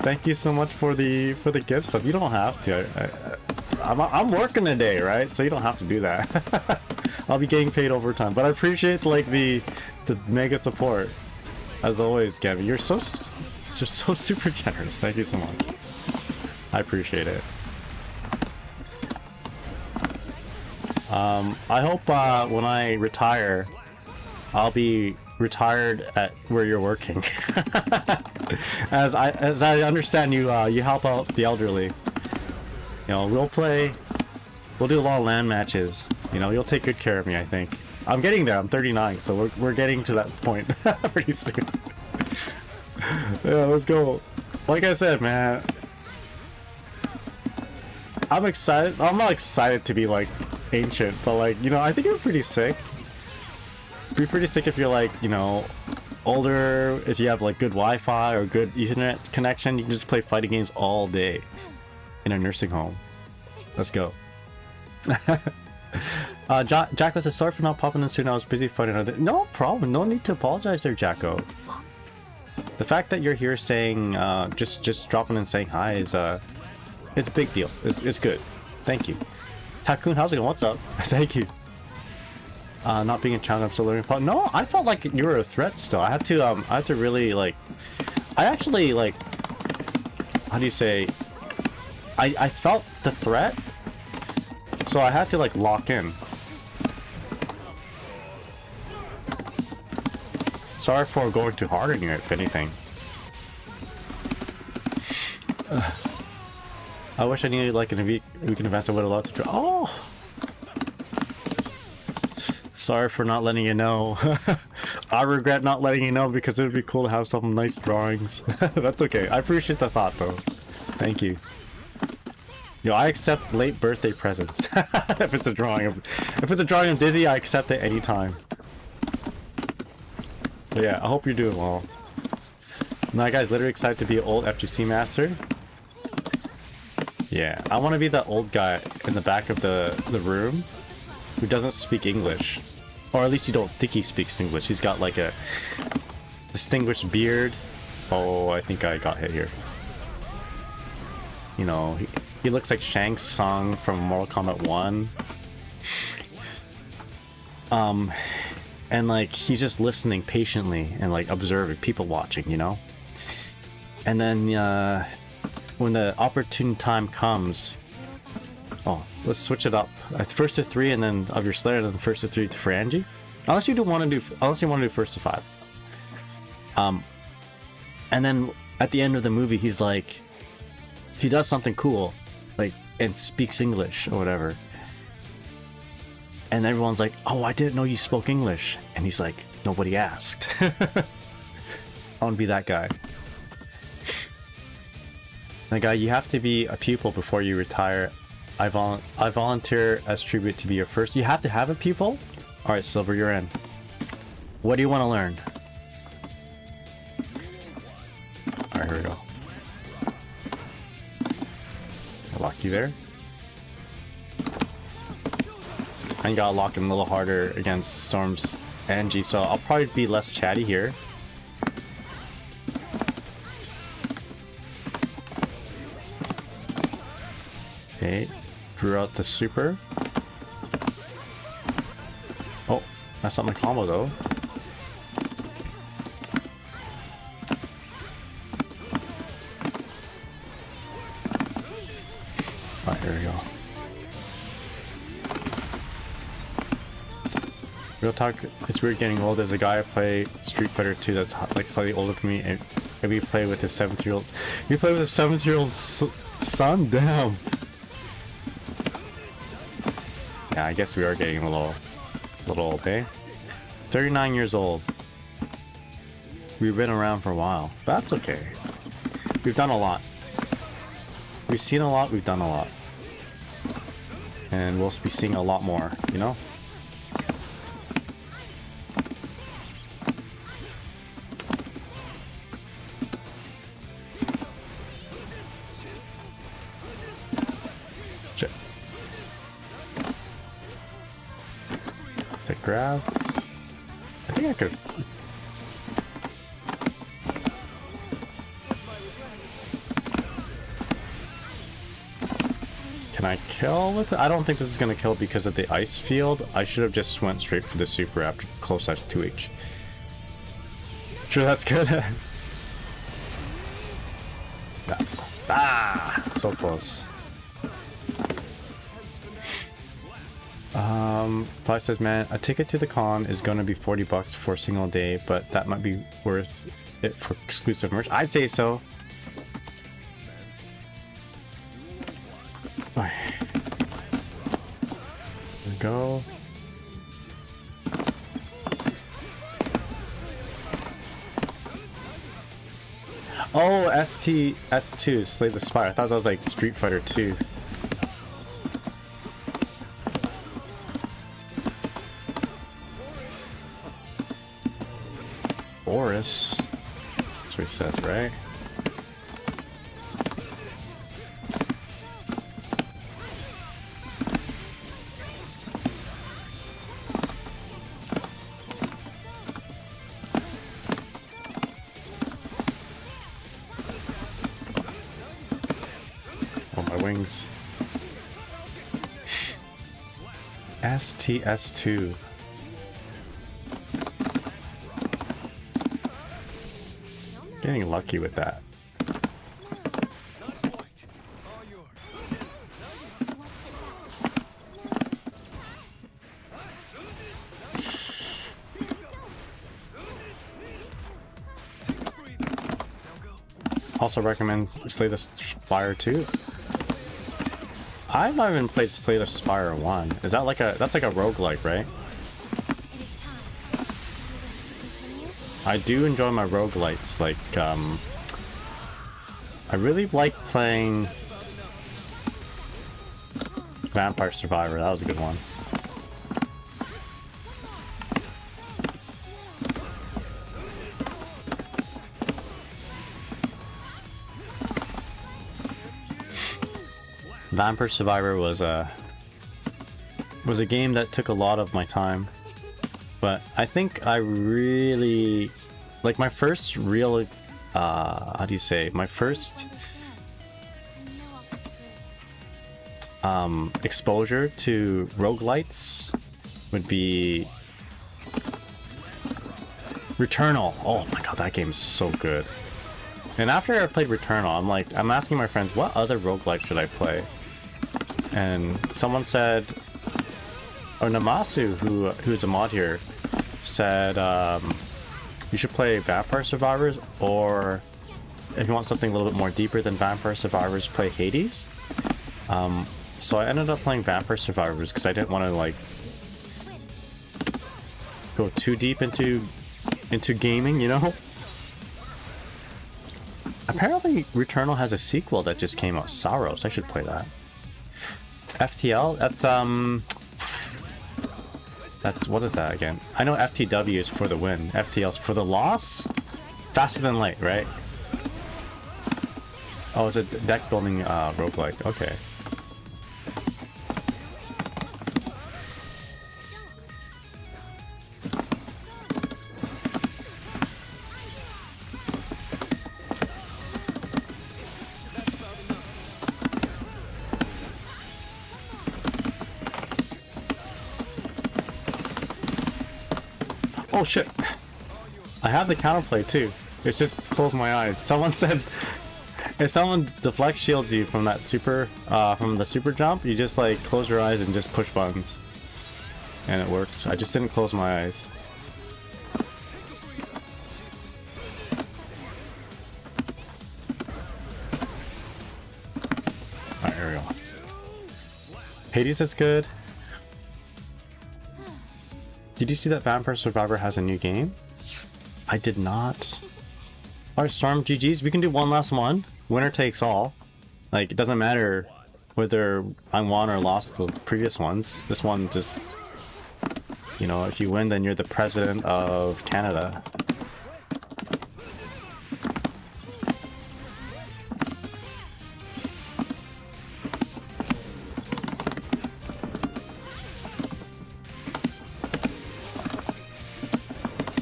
Thank you so much for the gift stuff. You don't have to. I'm working today, right? So you don't have to do that. I'll be getting paid overtime, but I appreciate like the mega support. As always, Gabby, you're so super generous. Thank you so much. I appreciate it. I hope when I retire, I'll be retired at where you're working. as I understand, you help out the elderly. You know, we'll do a lot of LAN matches. You know, you'll take good care of me, I think. I'm getting there. I'm 39, so we're getting to that point pretty soon. Yeah, let's go. Like I said, man, I'm excited. I'm not excited to be like ancient, but like, you know, I think it'd be pretty sick. It'd be pretty sick if you're like, you know, older, if you have like good Wi-Fi or good Ethernet connection, you can just play fighting games all day in a nursing home. Let's go. Jacko says, sorry for not popping in soon. I was busy fighting. No problem. No need to apologize there, Jacko. The fact that you're here saying, just dropping and saying hi is a big deal. It's good. Thank you. Tycoon, how's it going? What's up? Thank you. Not being a child, I'm still learning. No, I felt like you were a threat still. I had to really like. I actually like. How do you say? I felt the threat, so I had to like lock in. Sorry for going too hard on you, if anything. I wish I knew like in a week in advance I would have loved to. Oh, sorry for not letting you know. I regret not letting you know because it would be cool to have some nice drawings. That's okay. I appreciate the thought though. Thank you. Yo, I accept late birthday presents. If it's a drawing of Dizzy, I accept it anytime. But yeah, I hope you're doing well. My guy's literally excited to be an old FGC master. Yeah, I want to be that old guy in the back of the room who doesn't speak English. Or at least you don't think he speaks English. He's got like a distinguished beard. Oh, I think I got hit here. You know, he looks like Shang Tsung from Mortal Kombat 1. And like he's just listening patiently and like observing, people watching, you know? And then when the opportune time comes, oh, let's switch it up. First to 3 and then of your Slayer, and then first to 3 for Angie. Unless you want to do first to 5. And then at the end of the movie, he's like, he does something cool, like, and speaks English or whatever. And everyone's like, oh, I didn't know you spoke English. And he's like, nobody asked. I want to be that guy. That guy, you have to be a pupil before you retire. I volunteer as tribute to be your first. You have to have a pupil? Alright, Silver, you're in. What do you want to learn? Alright, here we go. I'll lock you there. I gotta lock in a little harder against Storm's Angie, so I'll probably be less chatty here. Okay, drew out the super. Oh, that's not my combo though. Alright, here we go. Real talk, it's weird getting old. There's a guy I play Street Fighter 2 that's like slightly older than me, and we play with his 7-year-old. We play with his 7-year-old son? Damn. Yeah, I guess we are getting a little old, eh? 39 years old. We've been around for a while. But that's okay. We've done a lot. We've seen a lot, we've done a lot. And we'll be seeing a lot more, you know? Grab. I think I could. I kill with it? I don't think this is gonna kill because of the ice field. I should have just went straight for the super after close at 2H. Sure, that's good. So close. Fly says, man, a ticket to the con is gonna be $40 for a single day, but that might be worth it for exclusive merch. I'd say so. There we go. Oh, S2, Slay the Spire. I thought that was like Street Fighter 2. Boris. That's what he says, right? Oh, my wings. STS2. Getting lucky with that. Also recommend Slay the Spire 2. I've not even played Slay the Spire 1. Is that like that's like a roguelike, right? I do enjoy my roguelites. Like, I really like playing Vampire Survivor. That was a good one. Vampire Survivor was a game that took a lot of my time. But I think I really like my first real how do you say, my first exposure to roguelites would be Returnal. Oh my god, that game is so good. And after I played Returnal, I'm asking my friends, what other roguelite should I play? And someone said, or Namasu, who's a mod here, said you should play Vampire Survivors, or if you want something a little bit more deeper than Vampire Survivors, play Hades. So I ended up playing Vampire Survivors because I didn't want to like go too deep into gaming, you know. Apparently Returnal has a sequel that just came out, Saros. I should play that. FTL, that's what is that again? I know FTW is for the win. FTL's for the loss? Faster than light, right? Oh, it's a deck building roguelike. Okay. Oh shit! I have the counterplay too. It's just close my eyes. Someone said if someone deflect shields you from that super from the super jump, you just like close your eyes and just push buttons, and it works. I just didn't close my eyes. Alright, here we go. Hades is good. Did you see that Vampire Survivor has a new game? I did not. Alright, Storm, GG's. We can do one last one. Winner takes all. Like, it doesn't matter whether I won or lost the previous ones. This one just... You know, if you win, then you're the president of Canada.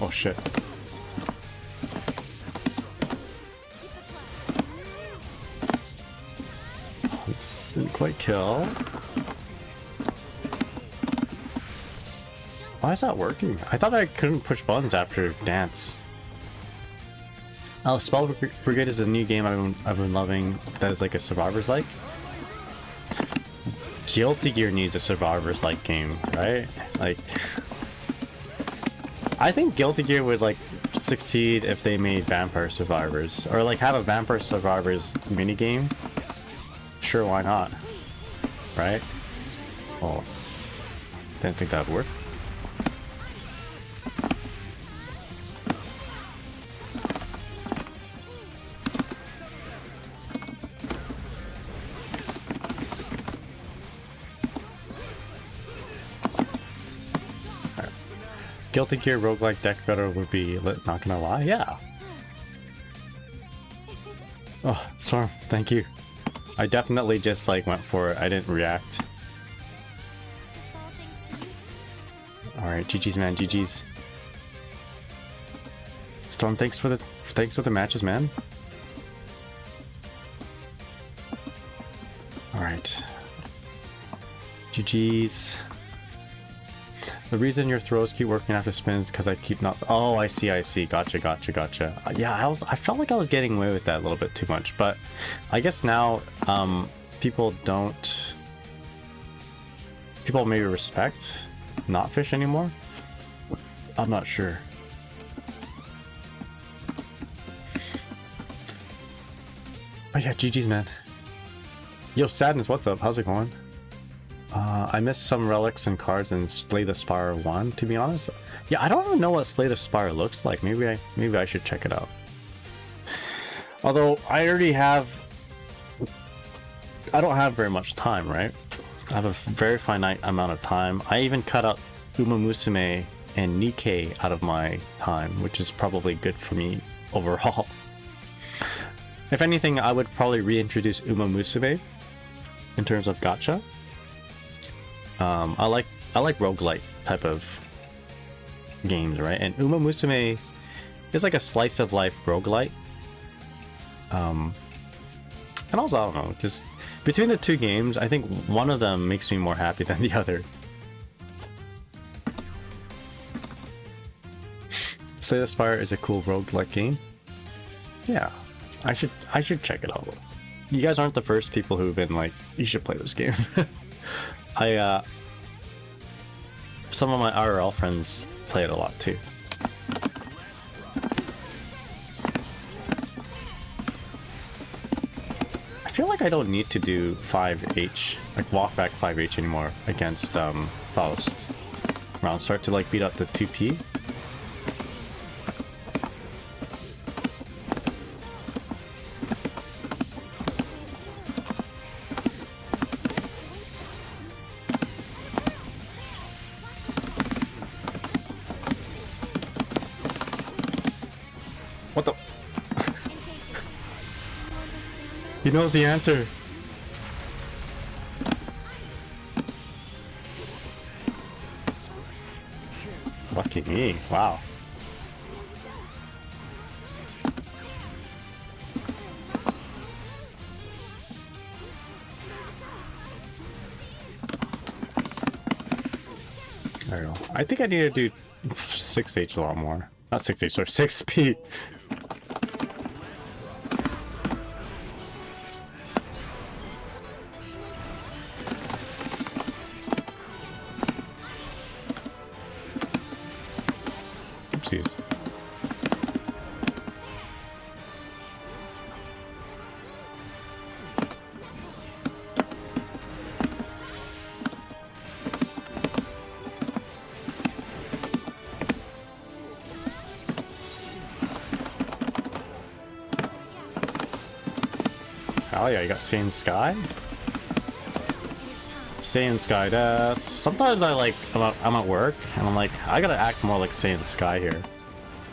Oh shit. Didn't quite quite kill. Why is that working? I thought I couldn't push buttons after dance. Oh, Spell Brigade is a new game I've been loving. That is like a survivors like. Guilty Gear needs a survivors like game, right? Like, I think Guilty Gear would like succeed if they made Vampire Survivors or like have a Vampire Survivors mini game. Sure, why not? Right? Oh, didn't think that would work. Guilty Gear roguelike deck builder would be lit, not gonna lie. Yeah. Oh, Storm, thank you. I definitely just like went for it. I didn't react. Alright, GG's man, GG's. Storm, thanks for the matches, man. Alright. GG's. The reason your throws keep working after spins because I keep not. Oh, I see. Gotcha. Yeah, I felt like I was getting away with that a little bit too much, but I guess now people maybe respect not fish anymore. I'm not sure. Oh yeah, GG's man. Yo, Sadness, what's up? How's it going? I missed some relics and cards in Slay the Spire 1, to be honest. Yeah, I don't even know what Slay the Spire looks like. Maybe I should check it out. Although I already have, I don't have very much time, right? I have a very finite amount of time. I even cut out Uma Musume and Nikkei out of my time, which is probably good for me overall. If anything, I would probably reintroduce Uma Musume in terms of gacha. I like roguelike type of games, right? And Uma Musume is like a slice of life roguelite. And also, I don't know, just between the two games, I think one of them makes me more happy than the other. Slay the Spire is a cool roguelike game. Yeah, I should check it out. You guys aren't the first people who've been like, you should play this game. Some of my IRL friends play it a lot too. I feel like I don't need to do 5H, like walk back 5H anymore against Faust. Round start to like beat up the 2P. What the? He knows the answer. Lucky me. Wow. There we go. I think I need to do 6H a lot more. Not 6H, sorry, 6P. Oopsies. Oh yeah, you got Saiyan Sky? Saiyan Sky, sometimes I like, I'm at work, and I'm like, I gotta act more like Saiyan Sky here.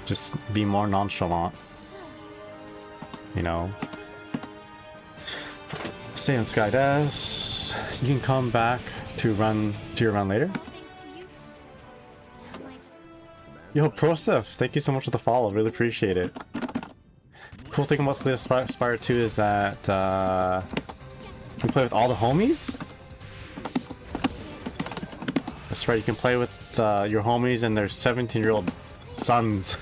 Just be more nonchalant. You know? Saiyan Sky, you can come back to your run later. Yo, Prosef, thank you so much for the follow, really appreciate it. Cool thing about Slay the Spire 2 is that You play with all the homies? That's right, you can play with your homies and their 17-year-old sons.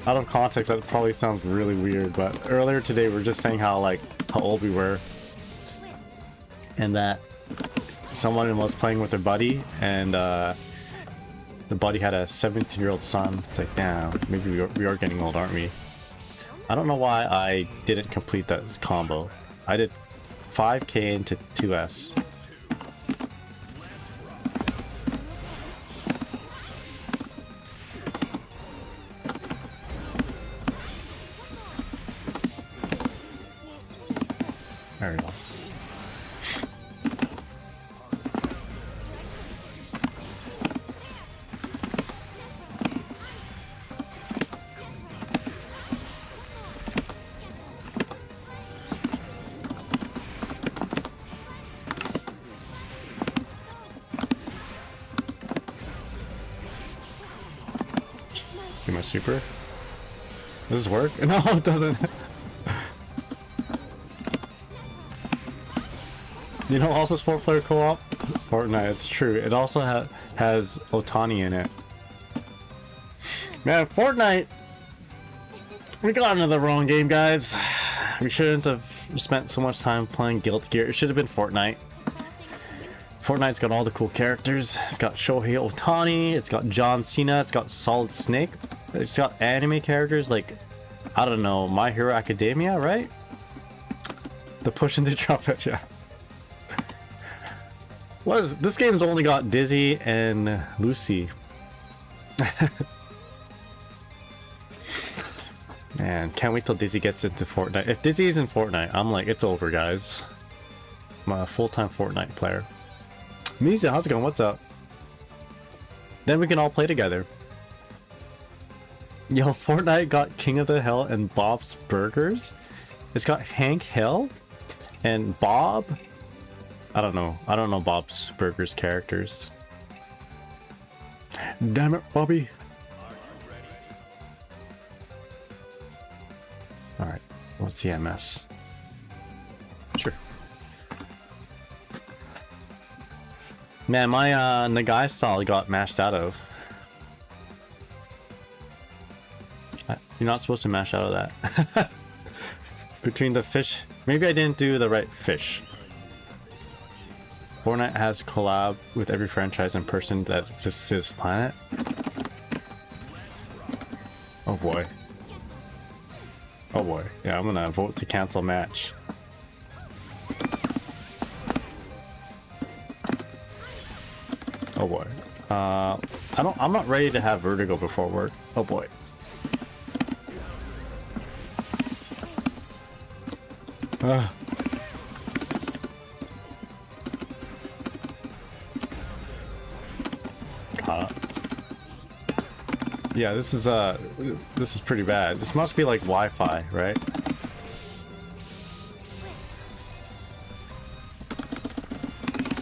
Out of context, that probably sounds really weird, but earlier today we were just saying how old we were. And that someone was playing with their buddy, and the buddy had a 17-year-old son. It's like, damn, maybe we are getting old, aren't we? I don't know why I didn't complete that combo. I did 5k into 2s. There we go. Do my super. Does this work? No, it doesn't. You know, also 4-player co-op Fortnite. It's true. It also has Otani in it. Man, Fortnite. We got into the wrong game, guys. We shouldn't have spent so much time playing Guilty Gear. It should have been Fortnite. Fortnite's got all the cool characters. It's got Shohei Otani. It's got John Cena. It's got Solid Snake. It's got anime characters like, I don't know, My Hero Academia, right? The pushing the trumpet, yeah. What is this game's only got Dizzy and Lucy. Man, can't wait till Dizzy gets into Fortnite. If Dizzy is in Fortnite, I'm like, it's over, guys. I'm a full-time Fortnite player. Misa, how's it going? What's up? Then we can all play together. Yo, Fortnite got King of the Hill and Bob's Burgers. It's got Hank Hill and Bob. I don't know Bob's Burgers characters. Damn it, Bobby. Alright, what's the MS? Sure. Man, my Nagai style got mashed out of. You're not supposed to mash out of that. Between the fish. Maybe I didn't do the right fish. Fortnite has collab with every franchise and person that exists to this planet. Oh boy. Oh boy. Yeah, I'm gonna vote to cancel match. Oh boy. I'm not ready to have vertigo before work. Oh boy. Yeah, this is pretty bad. This must be like Wi-Fi, right?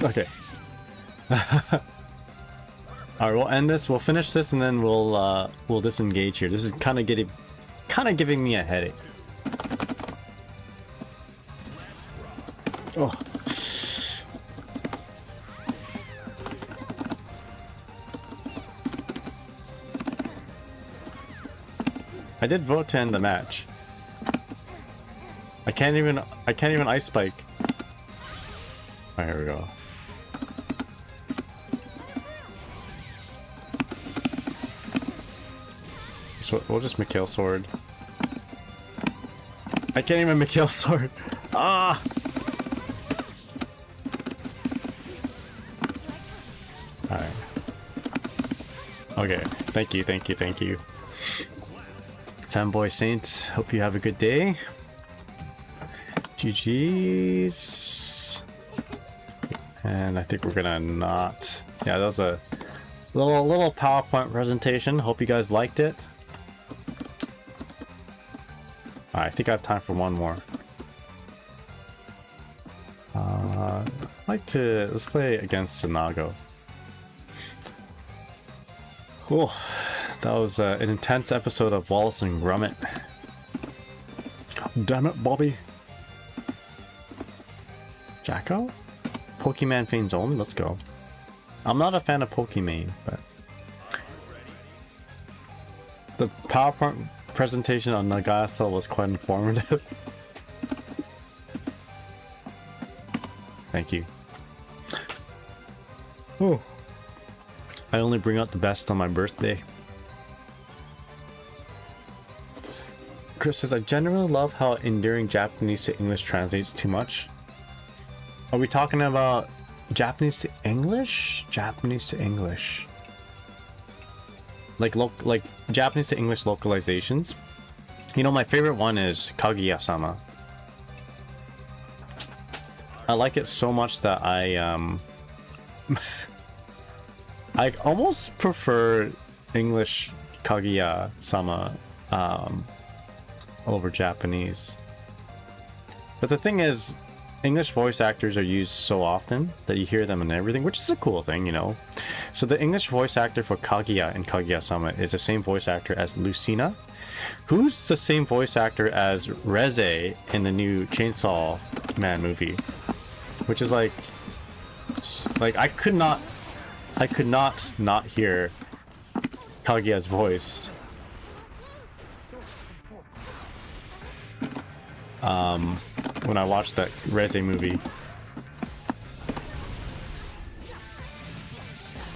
Okay. Alright, we'll end this, we'll finish this, and then we'll disengage here. This is kind of giving me a headache. Oh. I did vote to end the match. I can't even ice spike. Oh, here we go. So we'll just Mikhail sword. I can't even Mikhail sword. Ah! Alright. Okay. Thank you, thank you, thank you. Fanboy Saints, hope you have a good day. GG's. And I think we're gonna not... Yeah, that was a little PowerPoint presentation. Hope you guys liked it. I think I have time for one more. I'd like to... Let's play against Sanago. Cool. That was an intense episode of Wallace and Gromit. Damn it, Bobby. Jacko? Pokemon fans only? Let's go. I'm not a fan of Pokemon, but... The PowerPoint presentation on Nagasa was quite informative. Thank you. Oh. I only bring out the best on my birthday. Chris says, I generally love how endearing Japanese to English translates too much. Are we talking about Japanese to English? Japanese to English. Like Japanese to English localizations. You know, my favorite one is Kaguya-sama. I like it so much that I almost prefer English Kaguya-sama over Japanese. But the thing is, English voice actors are used so often that you hear them in everything, which is a cool thing, you know. So the English voice actor for Kaguya in Kaguya-sama is the same voice actor as Lucina, who's the same voice actor as Reze in the new Chainsaw Man movie, which is like I could not hear Kaguya's voice. When I watched that Reze movie.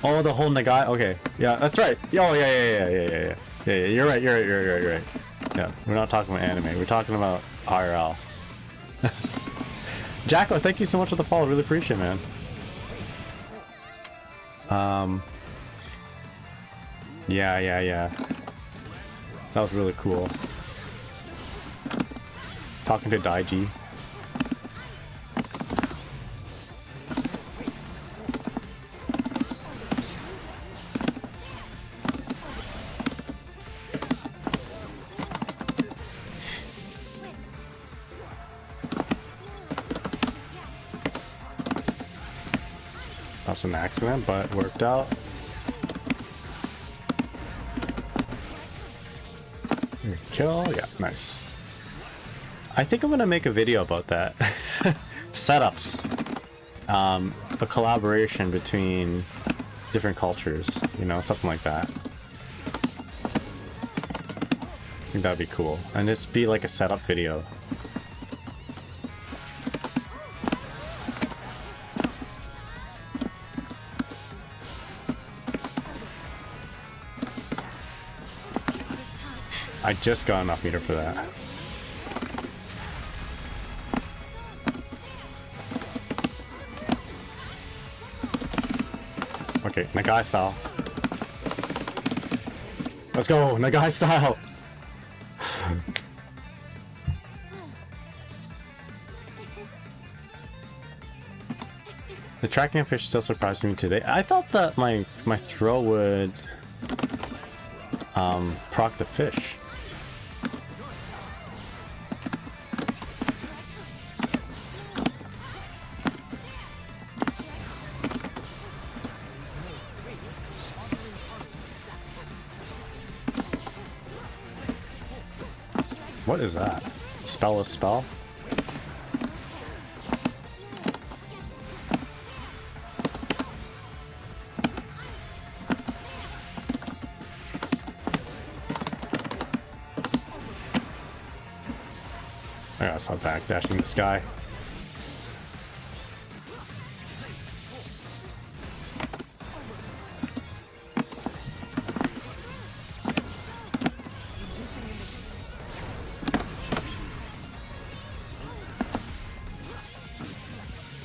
Oh, the whole Nagai. Okay, yeah, that's right. Oh, yeah. You're right. Yeah, we're not talking about anime. We're talking about IRL. Jacko, thank you so much for the follow. Really appreciate it, man. Yeah. That was really cool. Talking to Daiji. That's an accident, but it worked out. Kill, yeah, nice. I think I'm gonna make a video about that. Setups. A collaboration between different cultures, you know, something like that. I think that'd be cool. And just be like a setup video. I just got enough meter for that. Okay, Nagai style. Let's go, Nagai style! The tracking of fish still surprised me today. I thought that my throw would proc the fish. What is that? Spell a spell? I gotta stop backdashing this guy.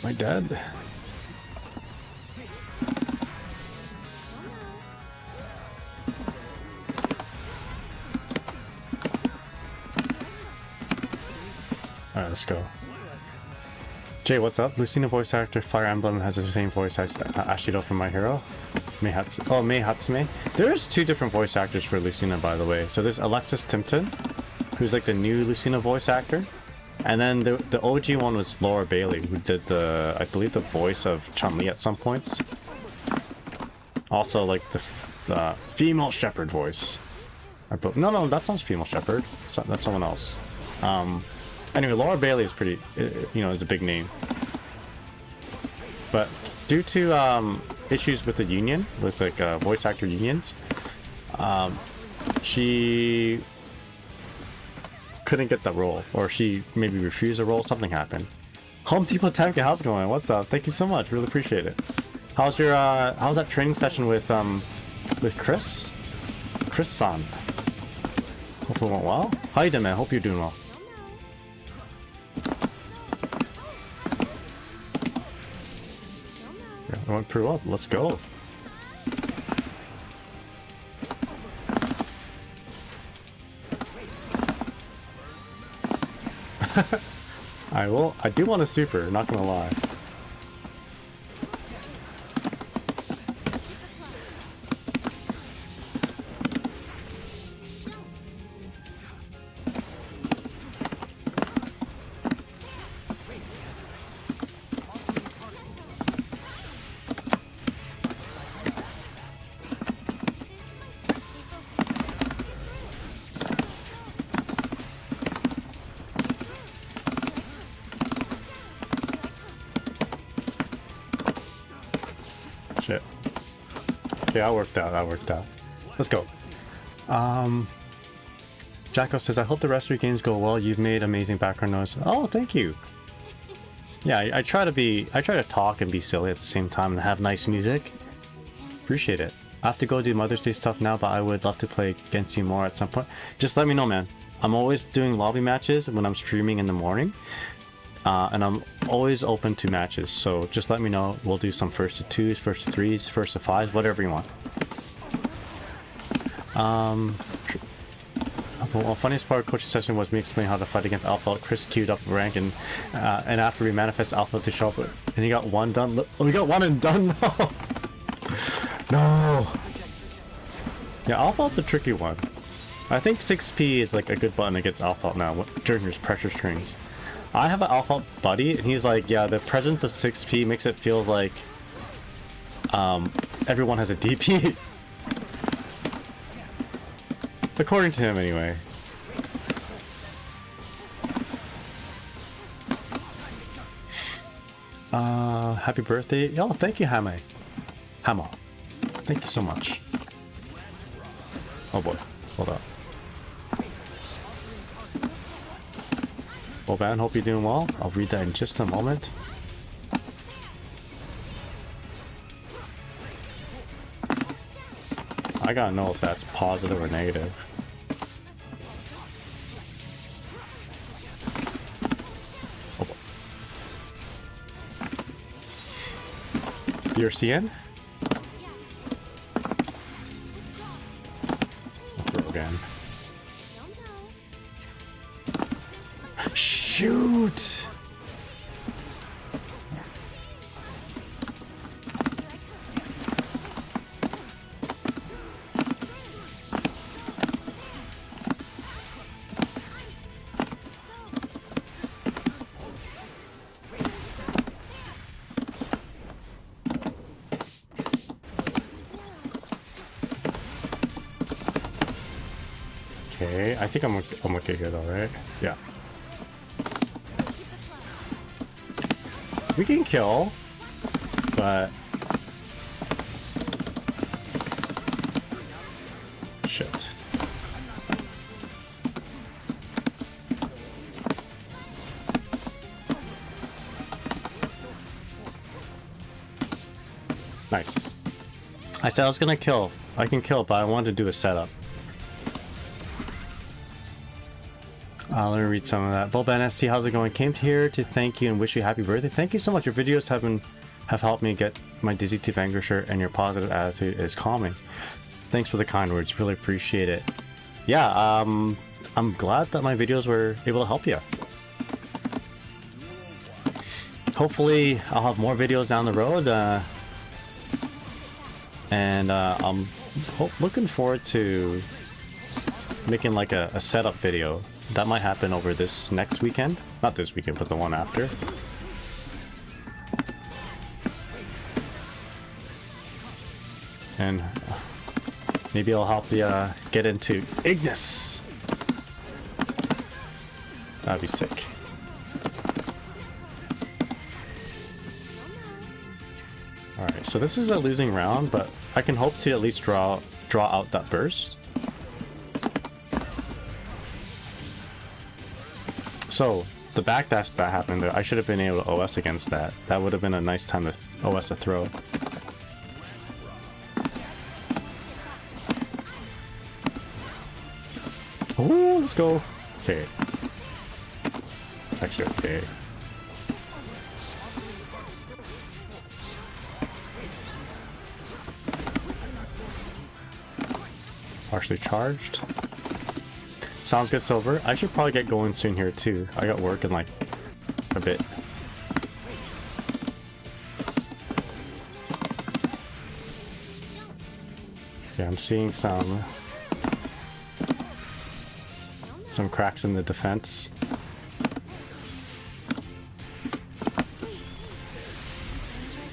Am I dead? Alright, let's go. Jay, what's up? Lucina voice actor Fire Emblem has the same voice actor Ashido from My Hero. Mei Hatsume. There's two different voice actors for Lucina, by the way. So there's Alexis Timpton, who's like the new Lucina voice actor. And then the OG one was Laura Bailey, who did I believe the voice of Chun-Li at some points. Also like the female shepherd voice. No, that's not female shepherd. That's someone else. Anyway, Laura Bailey is pretty, you know, is a big name. But due to issues with the union, with like voice actor unions, she couldn't get the role, or she maybe refused the role. Something happened. Home Depot Tanka, how's it going? What's up? Thank you so much. Really appreciate it. How's your how's that training session with Chris? Chris-san. Hope it went well. How you doing, man? Hope you're doing well. Yeah, it went pretty well. Let's go. I do want a super, not gonna lie. Shit. Okay, that worked out. That worked out. Let's go. Jacko says, I hope the rest of your games go well. You've made amazing background noise. Oh, thank you. Yeah, I try to talk and be silly at the same time and have nice music. Appreciate it. I have to go do Mother's Day stuff now, but I would love to play against you more at some point. Just let me know, man. I'm always doing lobby matches when I'm streaming in the morning. And I'm always open to matches, so just let me know. We'll do some first to twos, first to threes, first to fives, whatever you want. Well, funniest part of coaching session was me explaining how to fight against Alpha. Chris queued up rank, and after we manifest Alpha to show up, and he got one done. Look, we got one and done. No, no. Yeah, Alpha's a tricky one. I think 6P is like a good button against Alpha now during his pressure strings. I have an Alpha buddy, and he's like, yeah, the presence of 6P makes it feel like everyone has a DP. According to him, anyway. Happy birthday. Oh, thank you, Hame. Hamo. Thank you so much. Oh boy, hold up. Well, man, hope you're doing well. I'll read that in just a moment. I gotta know if that's positive or negative. Oh, you're CN? I'll throw again. Shoot! Okay, I think I'm okay here though, right? Yeah. We can kill, but shit. Nice. I said I was gonna kill. I can kill, but I wanted to do a setup. Let me read some of that. Boban ST, how's it going? Came here to thank you and wish you happy birthday. Thank you so much. Your videos have helped me get my dizzy teeth anger shirt, and your positive attitude is calming. Thanks for the kind words. Really appreciate it. Yeah, I'm glad that my videos were able to help you. Hopefully, I'll have more videos down the road. And I'm looking forward to making like a setup video. That might happen over this next weekend. Not this weekend, but the one after. And maybe I'll help you get into Ignis. That'd be sick. Alright, so this is a losing round, but I can hope to at least draw out that burst. So, the backdash that happened there, I should have been able to OS against that. That would have been a nice time to OS a throw. Oh, let's go. Okay. It's actually okay. Partially charged. Sounds good, Silver. I should probably get going soon here too. I got work in like a bit. Okay, I'm seeing some cracks in the defense.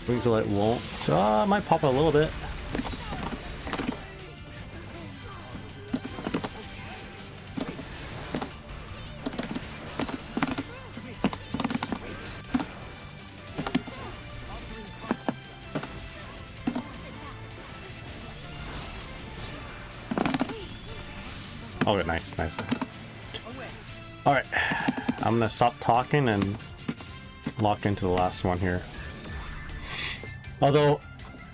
Wings of Light won't. So I might pop a little bit. Oh, nice, nice. Alright, I'm gonna stop talking and lock into the last one here. Although,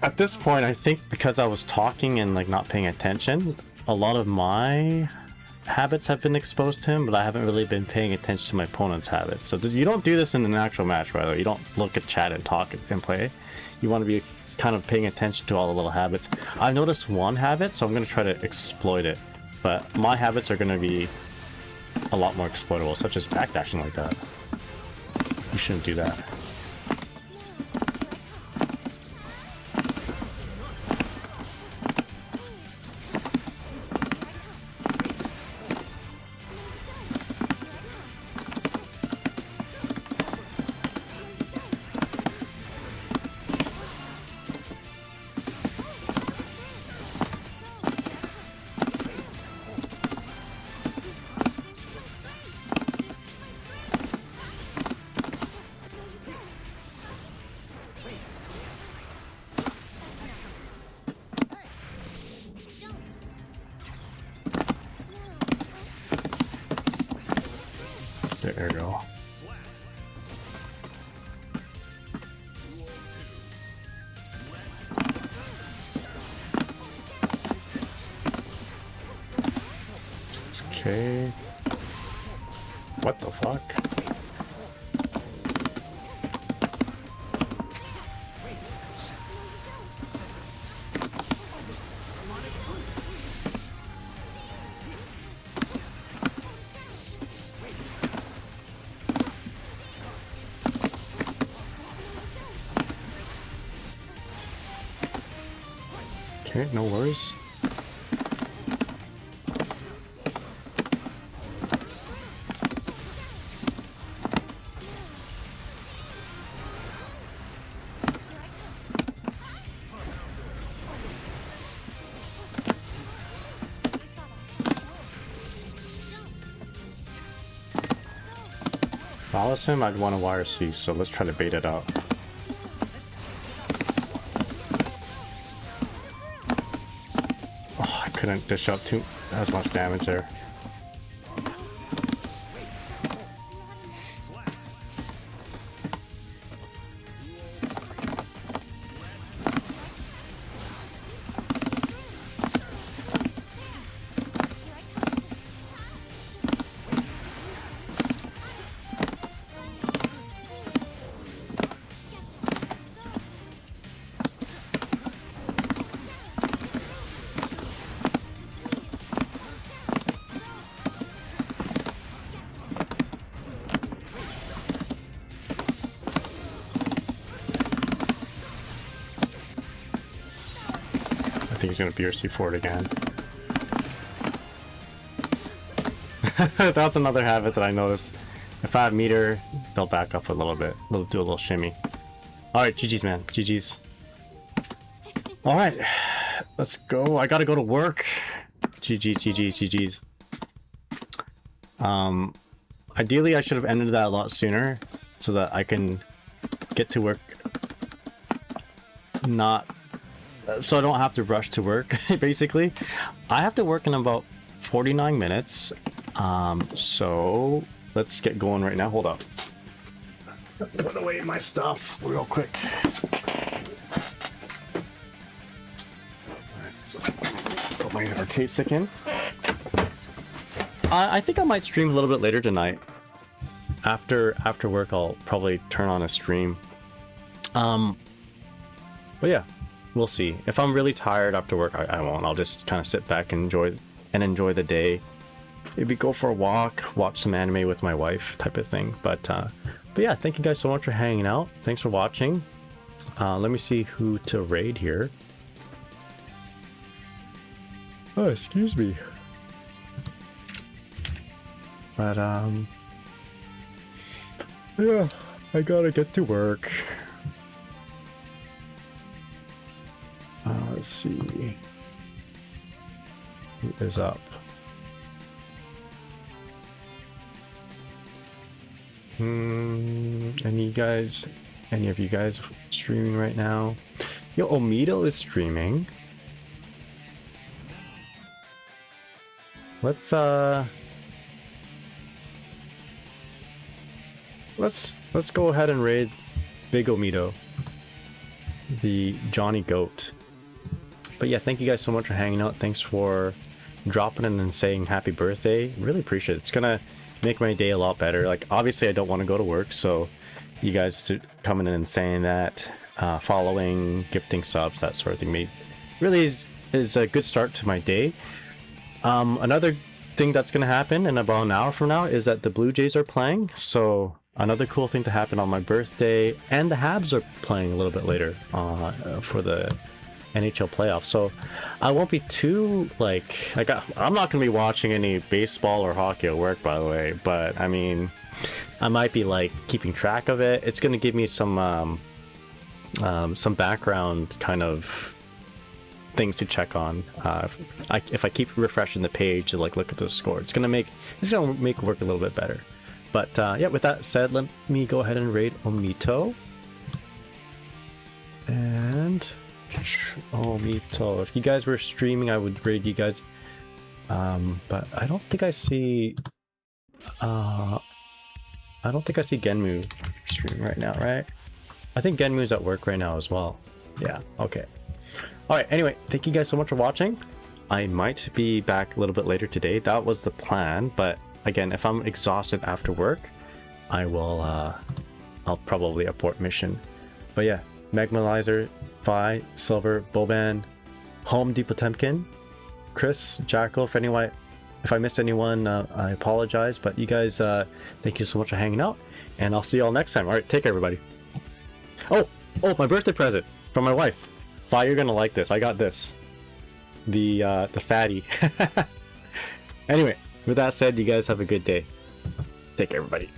at this point, I think because I was talking and like not paying attention, a lot of my habits have been exposed to him, but I haven't really been paying attention to my opponent's habits. So you don't do this in an actual match, by the way. You don't look at chat and talk and play. You want to be kind of paying attention to all the little habits. I've noticed one habit, so I'm going to try to exploit it. But my habits are going to be a lot more exploitable, such as backdashing like that. You shouldn't do that. There we go. Okay. What the fuck? Okay, no worries. If I was him, I'd want to wire C, so let's try to bait it out. Couldn't dish out as much damage there. I think he's gonna BRC for it again. That's another habit that I noticed. If I have meter, they'll back up a little bit. They'll do a little shimmy. Alright, GG's, man. GG's. Alright, let's go. I gotta go to work. GG's. Ideally, I should have ended that a lot sooner so that I can get to work not so I don't have to rush to work. Basically, I have to work in about 49 minutes. So let's get going right now. Hold up. Put away my stuff real quick. Alright, so put my arcade stick in. I think I might stream a little bit later tonight. After work, I'll probably turn on a stream. But yeah, we'll see. If I'm really tired after work, I won't. I'll just kind of sit back and enjoy the day. Maybe go for a walk, watch some anime with my wife, type of thing. But yeah, thank you guys so much for hanging out. Thanks for watching. Let me see who to raid here. Oh, excuse me. But yeah, I gotta get to work. Let's see. Who is up? Any of you guys streaming right now? Yo, Omito is streaming. Let's go ahead and raid Big Omito, the Johnny Goat. But yeah, thank you guys so much for hanging out. Thanks for dropping in and saying happy birthday. Really appreciate it. It's gonna make my day a lot better. Like, obviously I don't want to go to work, so you guys coming in and saying that, following, gifting subs, that sort of thing really is a good start to my day. Another thing that's gonna happen in about an hour from now is that the Blue Jays are playing, so another cool thing to happen on my birthday, and the Habs are playing a little bit later for the NHL playoffs. So I won't be too I'm not gonna be watching any baseball or hockey at work, by the way, but I mean, I might be like keeping track of it. It's gonna give me some background kind of things to check on. If I keep refreshing the page to like look at the score, it's gonna make work a little bit better. But yeah, with that said, let me go ahead and raid Omito. And Omito, if you guys were streaming, I would raid you guys. But I don't think I see Genmu streaming right now, right? I think Genmu's at work right now as well. Yeah, okay. Alright, anyway, thank you guys so much for watching. I might be back a little bit later today. That was the plan, but again, if I'm exhausted after work, I'll probably abort mission. But yeah, Megmalizer, Vi, Silver, Boban, Home D Potemkin, Chris, Jackal. If I missed anyone, I apologize. But you guys, thank you so much for hanging out, and I'll see you all next time. All right, take care, everybody. Oh, my birthday present from my wife. Vi, you're gonna like this. I got this. The fatty. Anyway, with that said, you guys have a good day. Take care, everybody.